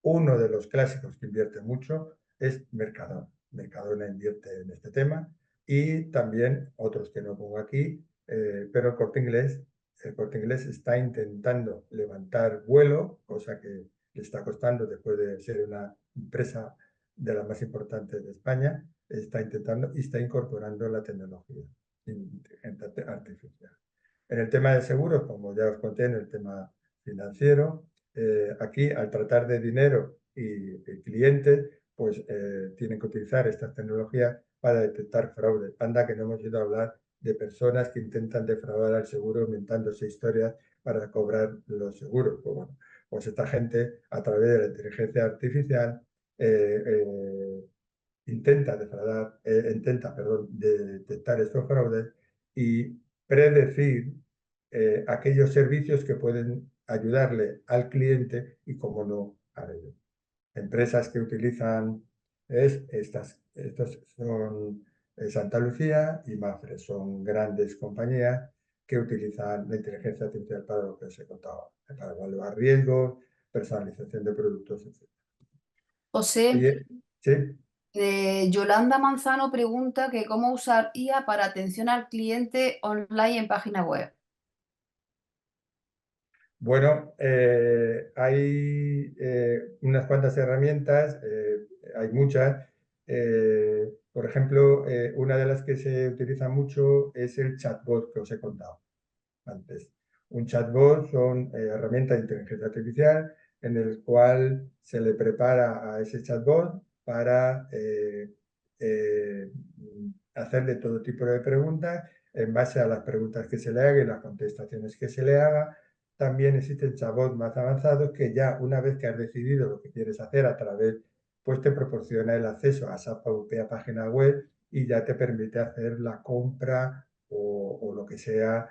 Uno de los clásicos que invierte mucho es Mercadona. Mercadona invierte en este tema y también otros que no pongo aquí, pero el Corte Inglés está intentando levantar vuelo, cosa que le está costando después de ser una empresa de las más importantes de España, está intentando y está incorporando la tecnología artificial. En el tema de seguros, como ya os conté, en el tema financiero, aquí, al tratar de dinero y clientes, pues tienen que utilizar estas tecnologías para detectar fraude. Anda que no hemos ido a hablar de personas que intentan defraudar al seguro inventándose historias para cobrar los seguros. Pues bueno, pues esta gente, a través de la inteligencia artificial, intenta detectar estos fraudes y predecir aquellos servicios que pueden ayudarle al cliente y, como no, a ellos. Empresas que utilizan estos son Santa Lucía y Mapfre, son grandes compañías que utilizan la inteligencia artificial para lo que os he contado, para evaluar riesgos, personalización de productos, etc. José, ¿sí? Yolanda Manzano pregunta que cómo usar IA para atención al cliente online en página web. Bueno, hay unas cuantas herramientas, hay muchas. Por ejemplo, una de las que se utiliza mucho es el chatbot que os he contado antes. Un chatbot son herramientas de inteligencia artificial en el cual se le prepara a ese chatbot para hacerle todo tipo de preguntas en base a las preguntas que se le hagan y las contestaciones que se le haga. También existen chatbots más avanzados que, ya una vez que has decidido lo que quieres hacer a través, pues te proporciona el acceso a esa propia página web y ya te permite hacer la compra o lo que sea,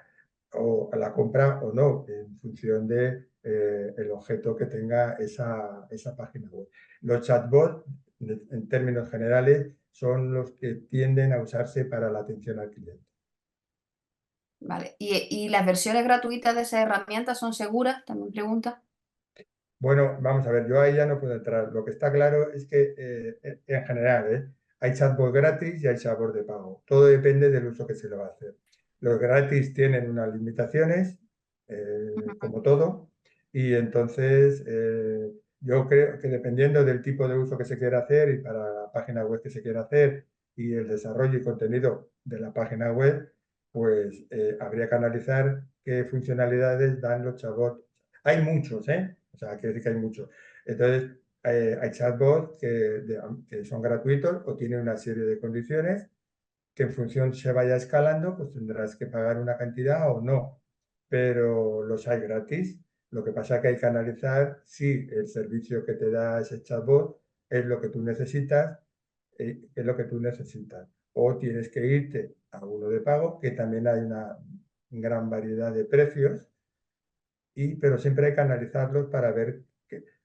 o la compra o no, en función de el objeto que tenga esa página web. Los chatbots, en términos generales, son los que tienden a usarse para la atención al cliente. Vale. ¿Y las versiones gratuitas de esas herramientas son seguras? También pregunta. Bueno, vamos a ver, yo ahí ya no puedo entrar. Lo que está claro es que, en general, hay chatbots gratis y hay chatbots de pago. Todo depende del uso que se le va a hacer. Los gratis tienen unas limitaciones como todo. Y entonces yo creo que dependiendo del tipo de uso que se quiera hacer y para la página web que se quiera hacer y el desarrollo y contenido de la página web, pues habría que analizar qué funcionalidades dan los chatbots. Hay muchos, ¿eh? O sea, quiero decir que hay muchos. Entonces, hay chatbots que son gratuitos o tienen una serie de condiciones que en función se vaya escalando, pues tendrás que pagar una cantidad o no. Pero los hay gratis. Lo que pasa es que hay que analizar si el servicio que te da ese chatbot es lo que tú necesitas, es lo que tú necesitas. O tienes que irte a uno de pago, que también hay una gran variedad de precios, pero siempre hay que analizarlos para ver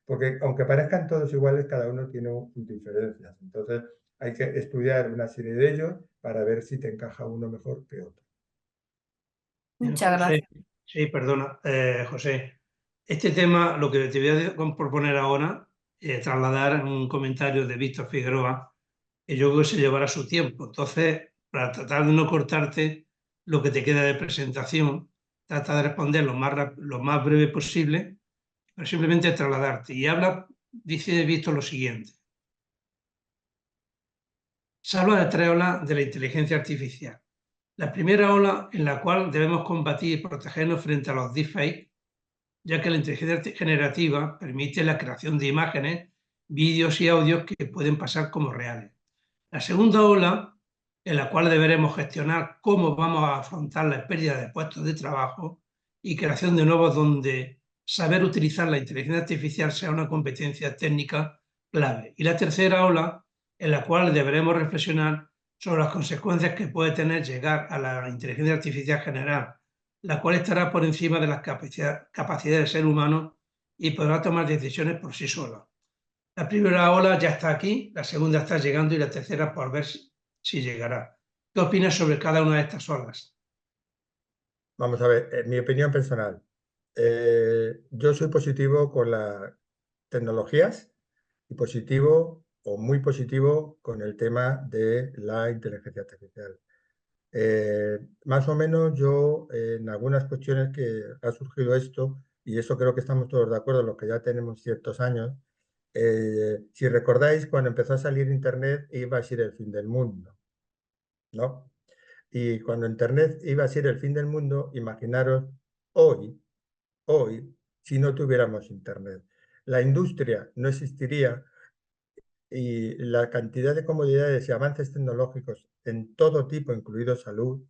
porque aunque parezcan todos iguales, cada uno tiene sus diferencias. Entonces hay que estudiar una serie de ellos para ver si te encaja uno mejor que otro. Muchas José, gracias. sí, perdona, José. Este tema, lo que te voy a proponer ahora, trasladar un comentario de Víctor Figueroa, que yo creo que se llevará su tiempo. Entonces, para tratar de no cortarte lo que te queda de presentación, trata de responder lo más breve posible, pero simplemente trasladarte. Y dice Víctor lo siguiente. Se habla de tres olas de la inteligencia artificial. La primera ola en la cual debemos combatir y protegernos frente a los deepfakes, ya que la inteligencia generativa permite la creación de imágenes, vídeos y audios que pueden pasar como reales. La segunda ola, en la cual deberemos gestionar cómo vamos a afrontar la pérdida de puestos de trabajo y creación de nuevos, donde saber utilizar la inteligencia artificial sea una competencia técnica clave. Y la tercera ola, en la cual deberemos reflexionar sobre las consecuencias que puede tener llegar a la inteligencia artificial general, la cual estará por encima de las capacidades del ser humano y podrá tomar decisiones por sí sola. La primera ola ya está aquí, la segunda está llegando y la tercera por ver si llegará. ¿Qué opinas sobre cada una de estas olas? Vamos a ver, en mi opinión personal, yo soy positivo con las tecnologías y positivo o muy positivo con el tema de la inteligencia artificial. Más o menos yo en algunas cuestiones que ha surgido esto, y eso creo que estamos todos de acuerdo, los que ya tenemos ciertos años, si recordáis, cuando empezó a salir Internet iba a ser el fin del mundo, ¿no? Y cuando Internet iba a ser el fin del mundo, imaginaros hoy, si no tuviéramos Internet. La industria no existiría y la cantidad de comodidades y avances tecnológicos en todo tipo, incluido salud,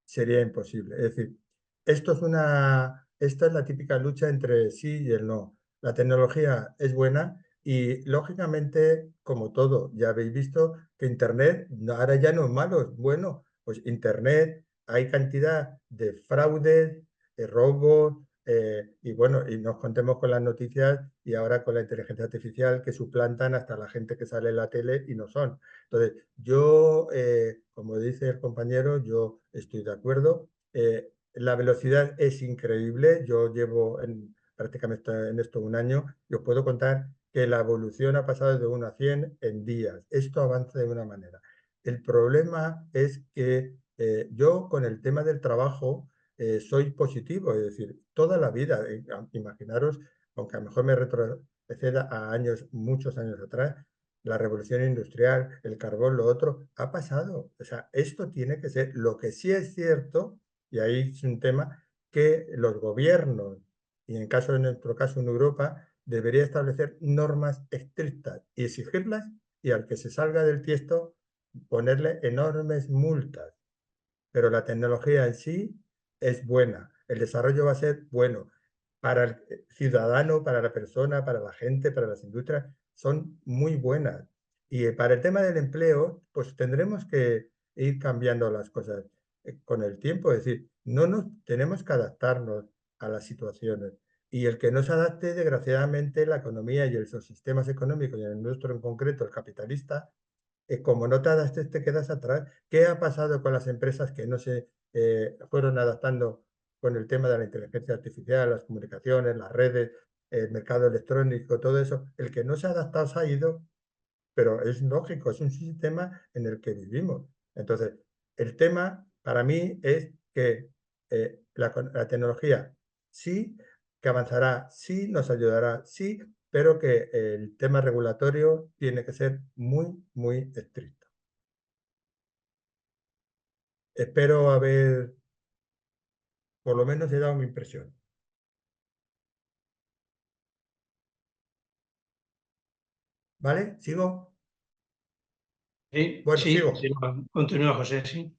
sería imposible. Es decir, esta es la típica lucha entre sí y el no. La tecnología es buena y, lógicamente, como todo, ya habéis visto que Internet ahora ya no es malo, es bueno. Pues Internet, hay cantidad de fraudes, de robos, y bueno, y nos contemos con las noticias y ahora con la inteligencia artificial que suplantan hasta la gente que sale en la tele y no son. Entonces, yo, como dice el compañero, yo estoy de acuerdo. La velocidad es increíble. Yo llevo prácticamente en esto un año y os puedo contar que la evolución ha pasado de 1 a 100 en días. Esto avanza de una manera. El problema es que yo con el tema del trabajo soy positivo, es decir, toda la vida, imaginaros, aunque a lo mejor me retroceda a años, muchos años atrás, la revolución industrial, el carbón, lo otro, ha pasado. O sea, esto tiene que ser. Lo que sí es cierto, y ahí es un tema, que los gobiernos, y en nuestro caso en Europa, debería establecer normas estrictas y exigirlas, y al que se salga del tiesto, ponerle enormes multas. Pero la tecnología en sí es buena, el desarrollo va a ser bueno para el ciudadano, para la persona, para la gente, para las industrias, son muy buenas. Y para el tema del empleo, pues tendremos que ir cambiando las cosas con el tiempo, es decir, no nos tenemos que adaptarnos a las situaciones. Y el que no se adapte, desgraciadamente, la economía y los sistemas económicos, y en el nuestro en concreto, el capitalista, como no te adaptes, te quedas atrás. ¿Qué ha pasado con las empresas que no se fueron adaptando con el tema de la inteligencia artificial, las comunicaciones, las redes, el mercado electrónico, todo eso? El que no se ha adaptado se ha ido, pero es lógico, es un sistema en el que vivimos. Entonces, el tema para mí es que la tecnología sí, que avanzará, sí, nos ayudará, sí, pero que el tema regulatorio tiene que ser muy, muy estricto. Espero haber, por lo menos, he dado mi impresión. ¿Vale? ¿Sigo? Sí, Bueno, sí, sí, sigo. continúa, José, sí.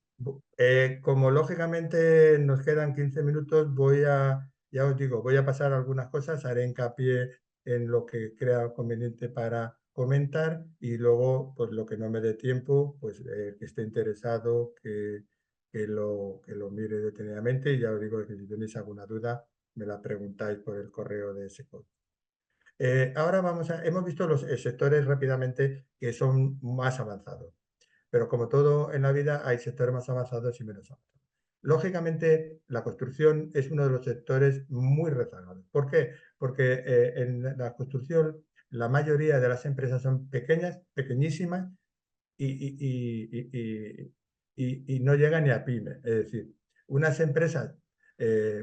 Como lógicamente nos quedan 15 minutos, ya os digo, voy a pasar algunas cosas, haré hincapié en lo que crea conveniente para comentar y luego, pues lo que no me dé tiempo, pues que esté interesado, que lo mire detenidamente y ya os digo que si tenéis alguna duda, me la preguntáis por el correo de SECOT. Ahora hemos visto los sectores rápidamente que son más avanzados. Pero como todo en la vida, hay sectores más avanzados y menos avanzados. Lógicamente, la construcción es uno de los sectores muy rezagados. ¿Por qué? Porque en la construcción la mayoría de las empresas son pequeñas, pequeñísimas y no llegan ni a pyme. Es decir, unas empresas,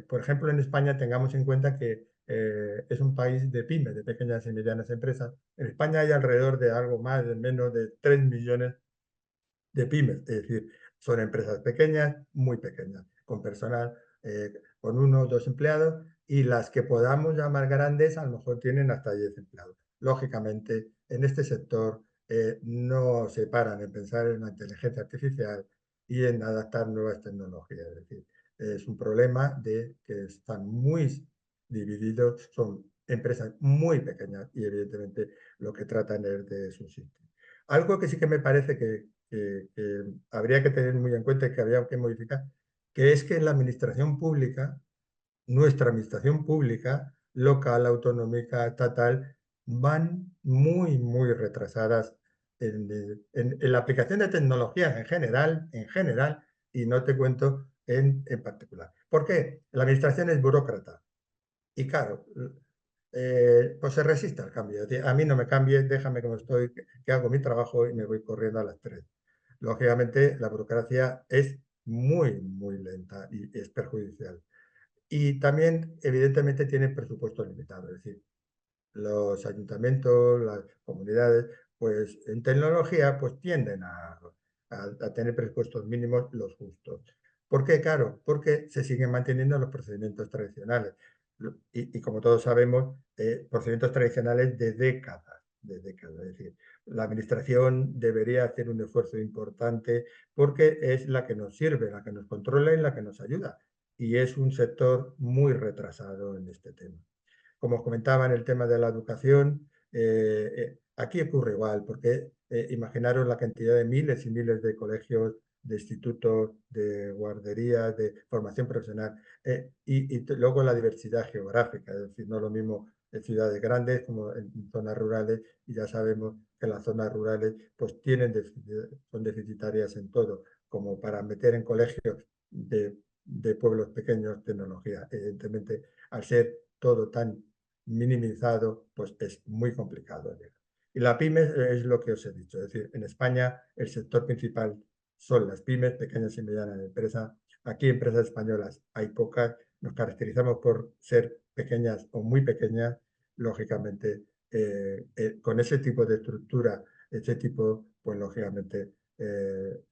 por ejemplo, en España tengamos en cuenta que es un país de pymes, de pequeñas y medianas empresas. En España hay alrededor de algo más, de menos de 3 millones de pymes, es decir, son empresas pequeñas, muy pequeñas, con personal, con 1 o 2 empleados, y las que podamos llamar grandes a lo mejor tienen hasta 10 empleados. Lógicamente, en este sector no se paran en pensar en la inteligencia artificial y en adaptar nuevas tecnologías. Es decir, es un problema de que están muy divididos, son empresas muy pequeñas y evidentemente lo que tratan es de subsistir. Algo que sí que me parece que habría que tener muy en cuenta y que habría que modificar, que es que en la administración pública, nuestra administración pública, local, autonómica, estatal, van muy, muy retrasadas en la aplicación de tecnologías en general, y no te cuento en particular. ¿Por qué? La administración es burócrata y claro, pues se resiste al cambio. Es decir, a mí no me cambie, déjame como estoy, que hago mi trabajo y me voy corriendo a las 3. Lógicamente, la burocracia es muy, muy lenta y es perjudicial. Y también, evidentemente, tiene presupuesto limitado. Es decir, los ayuntamientos, las comunidades, pues en tecnología, pues tienden a tener presupuestos mínimos los justos. ¿Por qué? Claro, porque se siguen manteniendo los procedimientos tradicionales. Y como todos sabemos, procedimientos tradicionales de décadas, de décadas. Es decir, la administración debería hacer un esfuerzo importante porque es la que nos sirve, la que nos controla y la que nos ayuda. Y es un sector muy retrasado en este tema. Como os comentaba en el tema de la educación, aquí ocurre igual, porque imaginaros la cantidad de miles y miles de colegios, de institutos, de guarderías, de formación profesional, y luego la diversidad geográfica, es decir, no es lo mismo en ciudades grandes como en zonas rurales, y ya sabemos que las zonas rurales pues son deficitarias en todo, como para meter en colegios de pueblos pequeños tecnología. Evidentemente, al ser todo tan minimizado, pues es muy complicado llegar. Y la pyme es lo que os he dicho, es decir, en España el sector principal son las pymes, pequeñas y medianas empresas. Aquí empresas españolas hay pocas, nos caracterizamos por ser pequeñas o muy pequeñas, lógicamente, con ese tipo de estructura, ese tipo, pues lógicamente,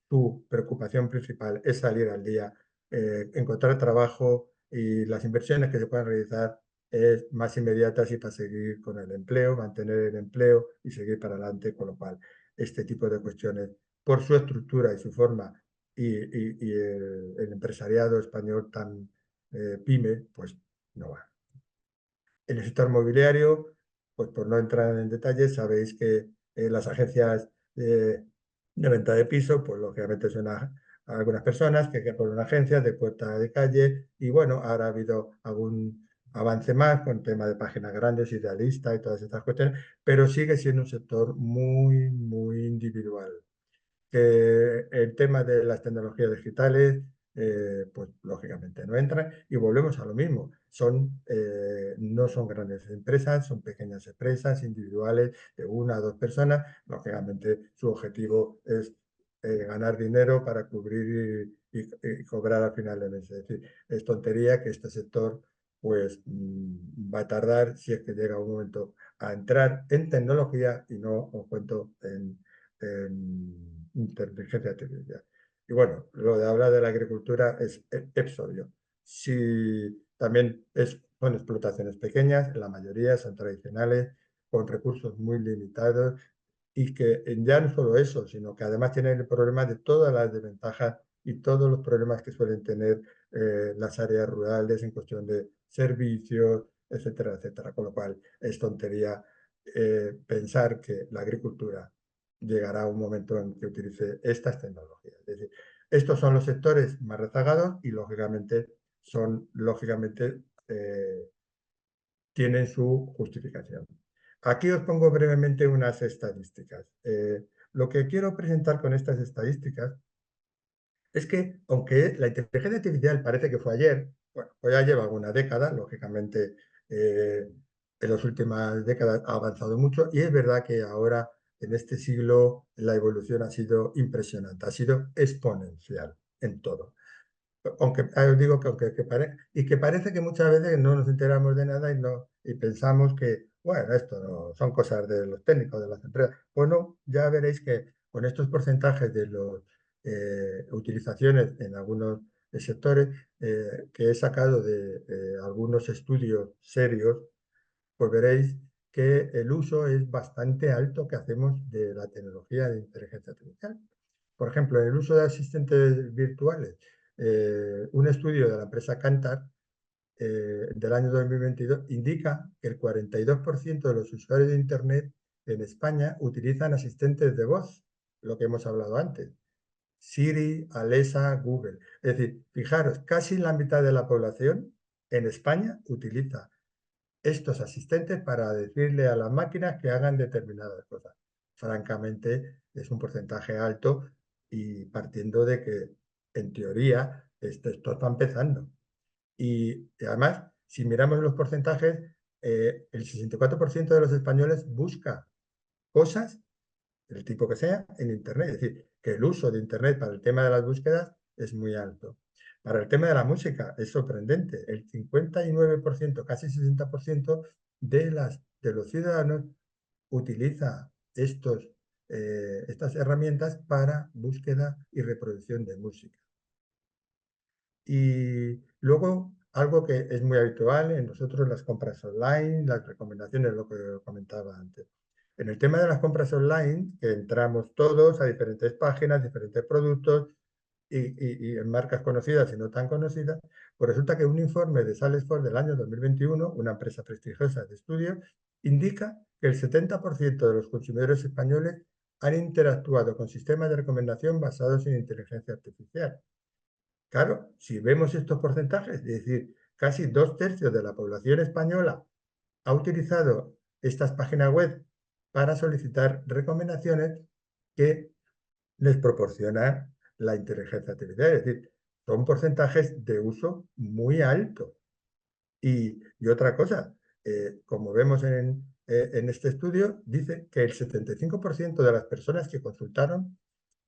tu preocupación principal es salir al día, encontrar trabajo y las inversiones que se puedan realizar es más inmediatas y para seguir con el empleo, mantener el empleo y seguir para adelante, con lo cual este tipo de cuestiones, por su estructura y su forma y el empresariado español tan pyme, pues no va. En el sector mobiliario, pues por no entrar en detalles, sabéis que las agencias de venta de piso, pues lógicamente son algunas personas que por una agencia de puerta de calle y bueno, ahora ha habido algún avance más con tema de páginas grandes, idealista y todas estas cuestiones, pero sigue siendo un sector muy, muy individual que el tema de las tecnologías digitales, pues lógicamente no entra y volvemos a lo mismo. No son grandes empresas, son pequeñas empresas individuales de 1 a 2 personas. Lógicamente su objetivo es ganar dinero para cubrir y cobrar al final del mes. Es decir, es tontería que este sector pues va a tardar, si es que llega un momento, a entrar en tecnología y no, os cuento, en inteligencia artificial. Y bueno, lo de hablar de la agricultura es obvio. Si también son explotaciones pequeñas, la mayoría son tradicionales, con recursos muy limitados, y que ya no solo eso, sino que además tienen el problema de todas las desventajas y todos los problemas que suelen tener las áreas rurales en cuestión de servicios, etcétera, etcétera. Con lo cual es tontería pensar que la agricultura llegará a un momento en que utilice estas tecnologías. Es decir, estos son los sectores más rezagados y lógicamente tienen su justificación. Aquí os pongo brevemente unas estadísticas. Lo que quiero presentar con estas estadísticas es que, aunque la inteligencia artificial parece que fue ayer, bueno, pues ya lleva alguna década, lógicamente en las últimas décadas ha avanzado mucho y es verdad que ahora, en este siglo, la evolución ha sido impresionante, ha sido exponencial en todo. Aunque os digo que, que parece que muchas veces no nos enteramos de nada y pensamos que, bueno, esto no, son cosas de los técnicos, de las empresas. Bueno, ya veréis que con estos porcentajes de las utilizaciones en algunos sectores que he sacado de algunos estudios serios, pues veréis que el uso es bastante alto que hacemos de la tecnología de inteligencia artificial. Por ejemplo, en el uso de asistentes virtuales, un estudio de la empresa Kantar del año 2022 indica que el 42% de los usuarios de Internet en España utilizan asistentes de voz, lo que hemos hablado antes. Siri, Alexa, Google. Es decir, fijaros, casi la mitad de la población en España utiliza estos asistentes para decirle a las máquinas que hagan determinadas cosas. Francamente, es un porcentaje alto y partiendo de que, en teoría, esto está empezando. Y además, si miramos los porcentajes, el 64% de los españoles busca cosas, del tipo que sea, en Internet. Es decir, que el uso de Internet para el tema de las búsquedas es muy alto. Para el tema de la música es sorprendente. El 59%, casi 60% de los ciudadanos utiliza estas herramientas para búsqueda y reproducción de música. Y luego, algo que es muy habitual en nosotros, las compras online, las recomendaciones, lo que comentaba antes. En el tema de las compras online, que entramos todos a diferentes páginas, diferentes productos y en marcas conocidas y no tan conocidas, pues resulta que un informe de Salesforce del año 2021, una empresa prestigiosa de estudios, indica que el 70% de los consumidores españoles han interactuado con sistemas de recomendación basados en inteligencia artificial. Claro, si vemos estos porcentajes, es decir, casi 2/3 de la población española ha utilizado estas páginas web para solicitar recomendaciones que les proporciona la inteligencia artificial. Es decir, son porcentajes de uso muy altos. Y otra cosa, como vemos en este estudio, dice que el 75% de las personas que consultaron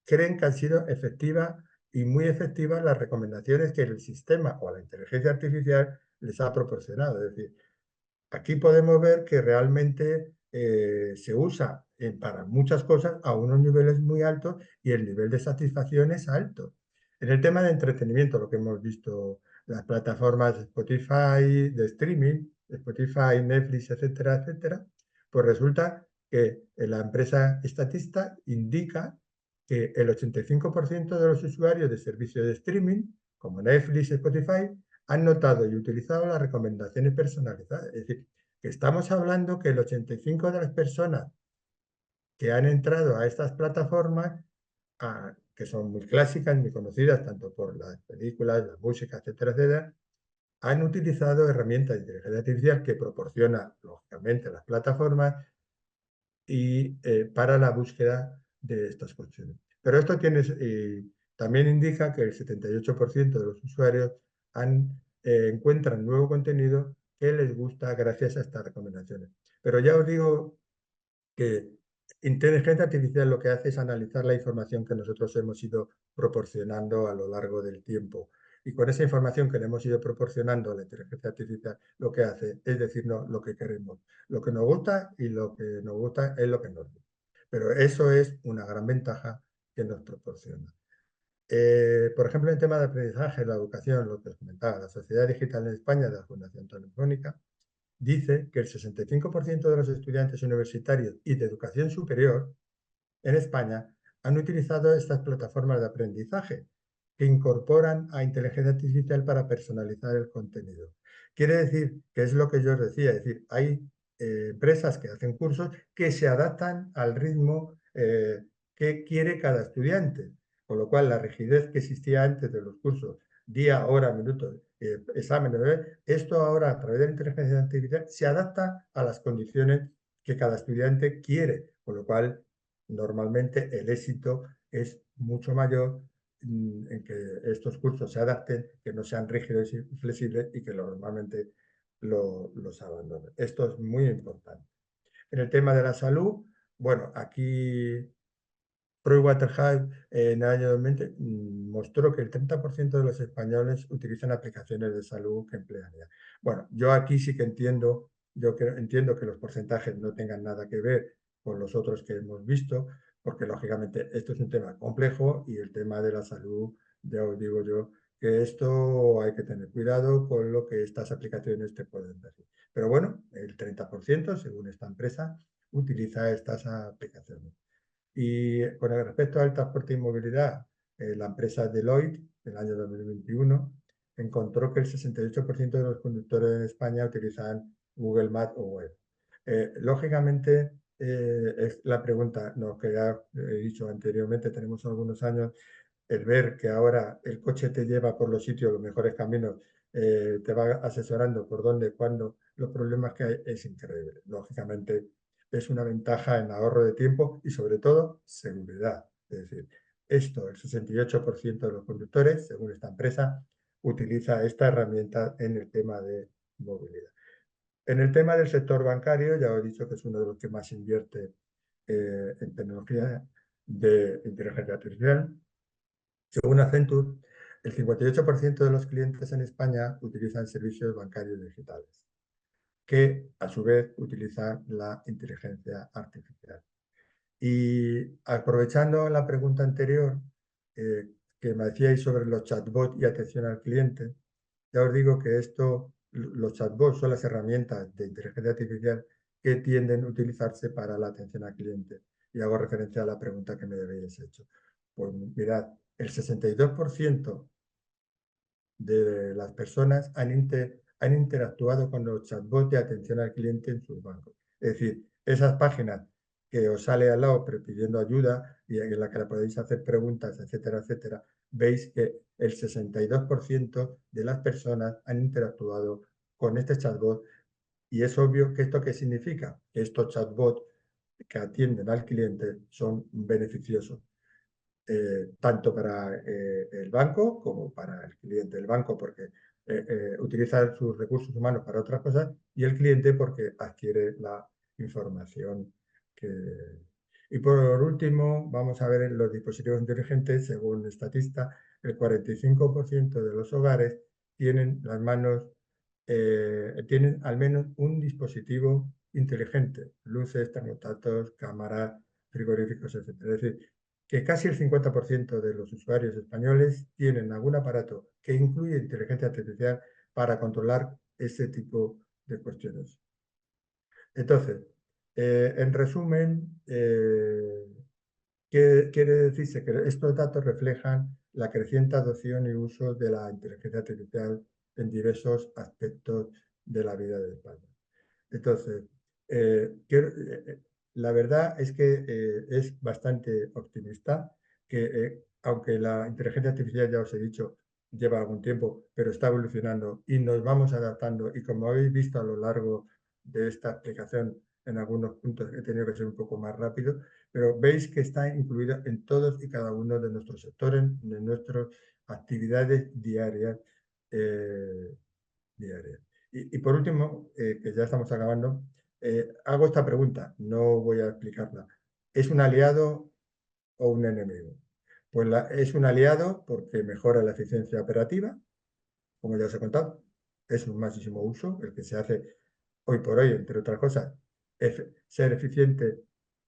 creen que han sido efectivas y muy efectivas las recomendaciones que el sistema o la inteligencia artificial les ha proporcionado. Es decir, aquí podemos ver que realmente se usa para muchas cosas a unos niveles muy altos y el nivel de satisfacción es alto. En el tema de entretenimiento, lo que hemos visto, las plataformas Spotify de streaming, Spotify, Netflix, etcétera, etcétera, pues resulta que la empresa estatista indica que el 85% de los usuarios de servicios de streaming, como Netflix y Spotify, han notado y utilizado las recomendaciones personalizadas. Es decir, que estamos hablando que el 85% de las personas que han entrado a estas plataformas, que son muy clásicas, muy conocidas, tanto por las películas, la música, etcétera, etcétera, han utilizado herramientas de inteligencia artificial que proporciona, lógicamente, las plataformas y para la búsqueda de estas cuestiones. Pero esto también indica que el 78% de los usuarios encuentran nuevo contenido que les gusta gracias a estas recomendaciones. Pero ya os digo que inteligencia artificial lo que hace es analizar la información que nosotros hemos ido proporcionando a lo largo del tiempo. Y con esa información que le hemos ido proporcionando a la inteligencia artificial, lo que hace es decirnos lo que queremos, lo que nos gusta, y lo que nos gusta es lo que nos gusta. Pero eso es una gran ventaja que nos proporciona. Por ejemplo, en el tema de aprendizaje, la educación, lo que os comentaba, la Sociedad Digital en España de la Fundación Telefónica dice que el 65% de los estudiantes universitarios y de educación superior en España han utilizado estas plataformas de aprendizaje que incorporan a inteligencia artificial para personalizar el contenido. Quiere decir que es lo que yo os decía, es decir, hay empresas que hacen cursos que se adaptan al ritmo que quiere cada estudiante, con lo cual la rigidez que existía antes de los cursos, día, hora, minutos, exámenes, esto ahora a través de la inteligencia artificial se adapta a las condiciones que cada estudiante quiere, con lo cual normalmente el éxito es mucho mayor en que estos cursos se adapten, que no sean rígidos y flexibles y que normalmente los abandonen. Esto es muy importante. En el tema de la salud, bueno, aquí Pricewaterhouse en el año 2020 mostró que el 30% de los españoles utilizan aplicaciones de salud que emplean IA. Bueno, yo aquí sí que entiendo, entiendo que los porcentajes no tengan nada que ver con los otros que hemos visto, porque lógicamente esto es un tema complejo y el tema de la salud, ya os digo yo, que esto hay que tener cuidado con lo que estas aplicaciones te pueden decir. Pero bueno, el 30%, según esta empresa, utiliza estas aplicaciones. Y con respecto al transporte y movilidad, la empresa Deloitte, en el año 2021, encontró que el 68% de los conductores en España utilizaban Google Maps o web. Lógicamente, es la pregunta, lo que ya he dicho anteriormente, tenemos algunos años, el ver que ahora el coche te lleva por los sitios, los mejores caminos, te va asesorando por dónde, cuándo, los problemas que hay, es increíble. Lógicamente, es una ventaja en ahorro de tiempo y sobre todo seguridad. Es decir, esto, el 68% de los conductores, según esta empresa, utiliza esta herramienta en el tema de movilidad. En el tema del sector bancario, ya os he dicho que es uno de los que más invierte en tecnología de inteligencia artificial. Según Accenture, el 58% de los clientes en España utilizan servicios bancarios digitales, que a su vez utilizan la inteligencia artificial. Y aprovechando la pregunta anterior que me hacíais sobre los chatbots y atención al cliente, ya os digo que los chatbots son las herramientas de inteligencia artificial que tienden a utilizarse para la atención al cliente. Y hago referencia a la pregunta que me habéis hecho. Pues mirad, el 62% de las personas han interactuado con los chatbots de atención al cliente en sus bancos. Es decir, esas páginas que os sale al lado pidiendo ayuda y en la que le podéis hacer preguntas, etcétera, etcétera, veis que el 62% de las personas han interactuado con este chatbot y es obvio que esto ¿qué significa? Que estos chatbots que atienden al cliente son beneficiosos tanto para el banco como para el cliente. El banco porque utiliza sus recursos humanos para otras cosas y el cliente porque adquiere la información que... Y por último, vamos a ver en los dispositivos inteligentes, según Statista, el 45% de los hogares tienen las manos, tienen al menos un dispositivo inteligente, luces, termostatos, cámaras, frigoríficos, etc. Es decir, que casi el 50% de los usuarios españoles tienen algún aparato que incluye inteligencia artificial para controlar ese tipo de cuestiones. Entonces, en resumen, quiere decirse que estos datos reflejan la creciente adopción y uso de la inteligencia artificial en diversos aspectos de la vida de España. Entonces, la verdad es que es bastante optimista, que aunque la inteligencia artificial, ya os he dicho, lleva algún tiempo, pero está evolucionando y nos vamos adaptando. Y como habéis visto a lo largo de esta explicación, en algunos puntos he tenido que ser un poco más rápido, pero veis que está incluida en todos y cada uno de nuestros sectores, de nuestras actividades diarias. Diarias. Y por último, que ya estamos acabando, hago esta pregunta, no voy a explicarla. ¿Es un aliado o un enemigo? Pues es un aliado porque mejora la eficiencia operativa, como ya os he contado, es un máximo uso, el que se hace hoy por hoy, entre otras cosas, ser eficiente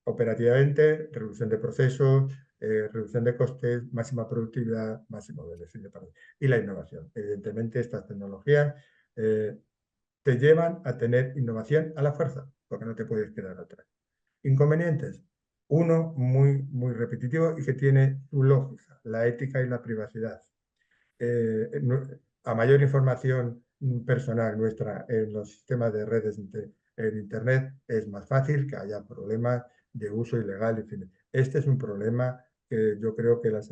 operativamente, reducción de procesos, reducción de costes, máxima productividad, máximo beneficio para y la innovación. Evidentemente, estas tecnologías te llevan a tener innovación a la fuerza, porque no te puedes quedar atrás. Inconvenientes. Uno muy repetitivo y que tiene su lógica, la ética y la privacidad. A mayor información personal nuestra en los sistemas de redes en Internet, es más fácil que haya problemas de uso ilegal. En fin. Este es un problema que yo creo que las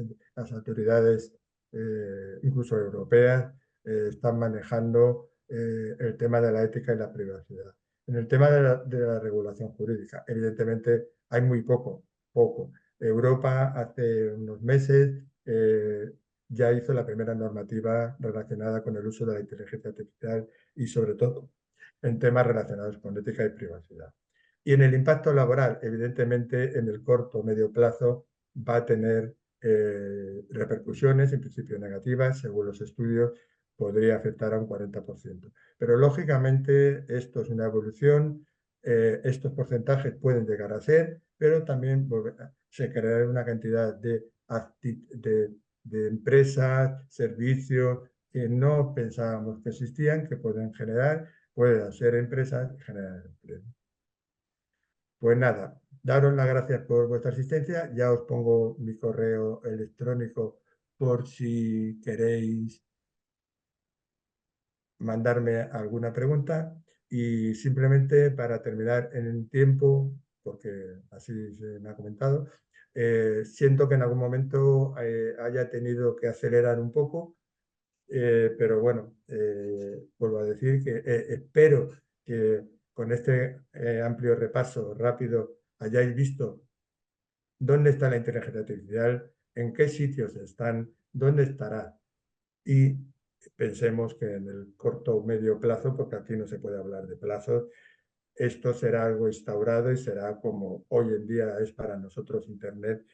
autoridades, incluso europeas, están manejando el tema de la ética y la privacidad. En el tema de la regulación jurídica, evidentemente hay muy poco. Europa hace unos meses ya hizo la primera normativa relacionada con el uso de la inteligencia artificial y sobre todo en temas relacionados con ética y privacidad. Y en el impacto laboral, evidentemente en el corto o medio plazo va a tener repercusiones, en principio negativas, según los estudios, podría afectar a un 40%. Pero lógicamente esto es una evolución, estos porcentajes pueden llegar a ser, pero también se creará una cantidad de empresas, servicios que no pensábamos que existían, que pueden ser empresas y generar empleo. Pues nada, daros las gracias por vuestra asistencia. Ya os pongo mi correo electrónico por si queréis mandarme alguna pregunta. Y simplemente para terminar en el tiempo, porque así se me ha comentado, siento que en algún momento haya tenido que acelerar un poco, pero bueno, vuelvo a decir que espero que con este amplio repaso rápido hayáis visto dónde está la inteligencia artificial, en qué sitios están, dónde estará. Y pensemos que en el corto o medio plazo, porque aquí no se puede hablar de plazos, esto será algo instaurado y será como hoy en día es para nosotros Internet.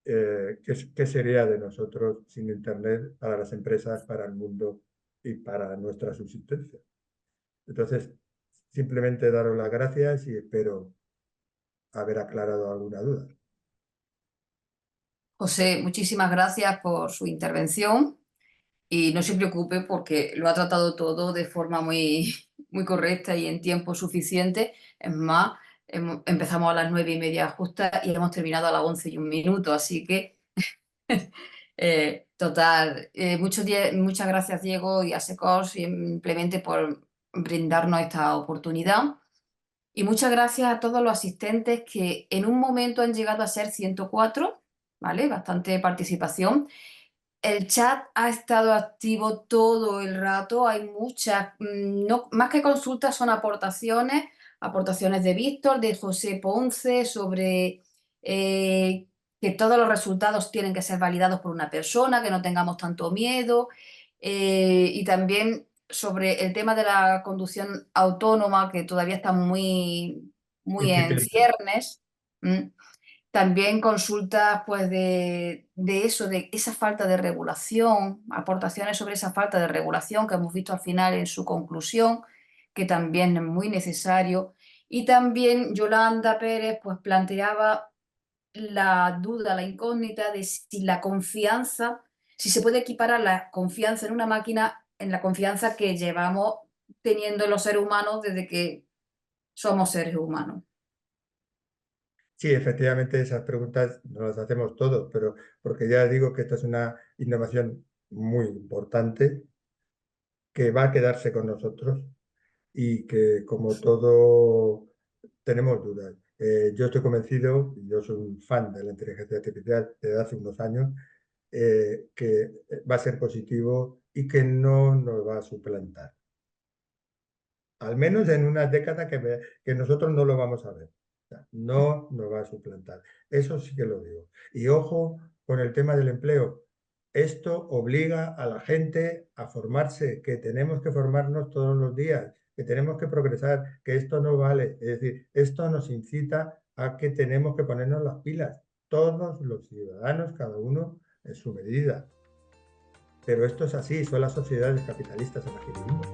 ¿Qué sería de nosotros sin Internet para las empresas, para el mundo y para nuestra subsistencia? Entonces, simplemente daros las gracias y espero haber aclarado alguna duda. José, muchísimas gracias por su intervención y no se preocupe porque lo ha tratado todo de forma muy, muy correcta y en tiempo suficiente. Es más, empezamos a las 9:30 justas y hemos terminado a las 11:01, así que total. Muchas gracias, Diego, y a Secos simplemente por brindarnos esta oportunidad. Y muchas gracias a todos los asistentes que en un momento han llegado a ser 104, ¿vale? Bastante participación. El chat ha estado activo todo el rato, hay muchas, no, más que consultas son aportaciones de Víctor, de José Ponce, sobre que todos los resultados tienen que ser validados por una persona, que no tengamos tanto miedo, y también sobre el tema de la conducción autónoma, que todavía está muy en Incipiente. ciernes. También consultas pues de eso, de esa falta de regulación, aportaciones sobre esa falta de regulación que hemos visto al final en su conclusión, que también es muy necesario. Y también Yolanda Pérez pues planteaba la duda, la incógnita de si la confianza, si se puede equiparar la confianza en una máquina en la confianza que llevamos teniendo los seres humanos desde que somos seres humanos. Sí, efectivamente esas preguntas nos las hacemos todos, pero porque ya digo que esta es una innovación muy importante que va a quedarse con nosotros y que como todo tenemos dudas. Yo estoy convencido, y yo soy un fan de la inteligencia artificial desde hace unos años, que va a ser positivo y que no nos va a suplantar. Al menos en una década que nosotros no lo vamos a ver. O sea, no nos va a suplantar. Eso sí que lo digo. Y ojo con el tema del empleo. Esto obliga a la gente a formarse, que tenemos que formarnos todos los días, que tenemos que progresar, que esto no vale. Es decir, esto nos incita a que tenemos que ponernos las pilas. Todos los ciudadanos, cada uno en su medida. pero esto es así, son las sociedades capitalistas en las que vivimos.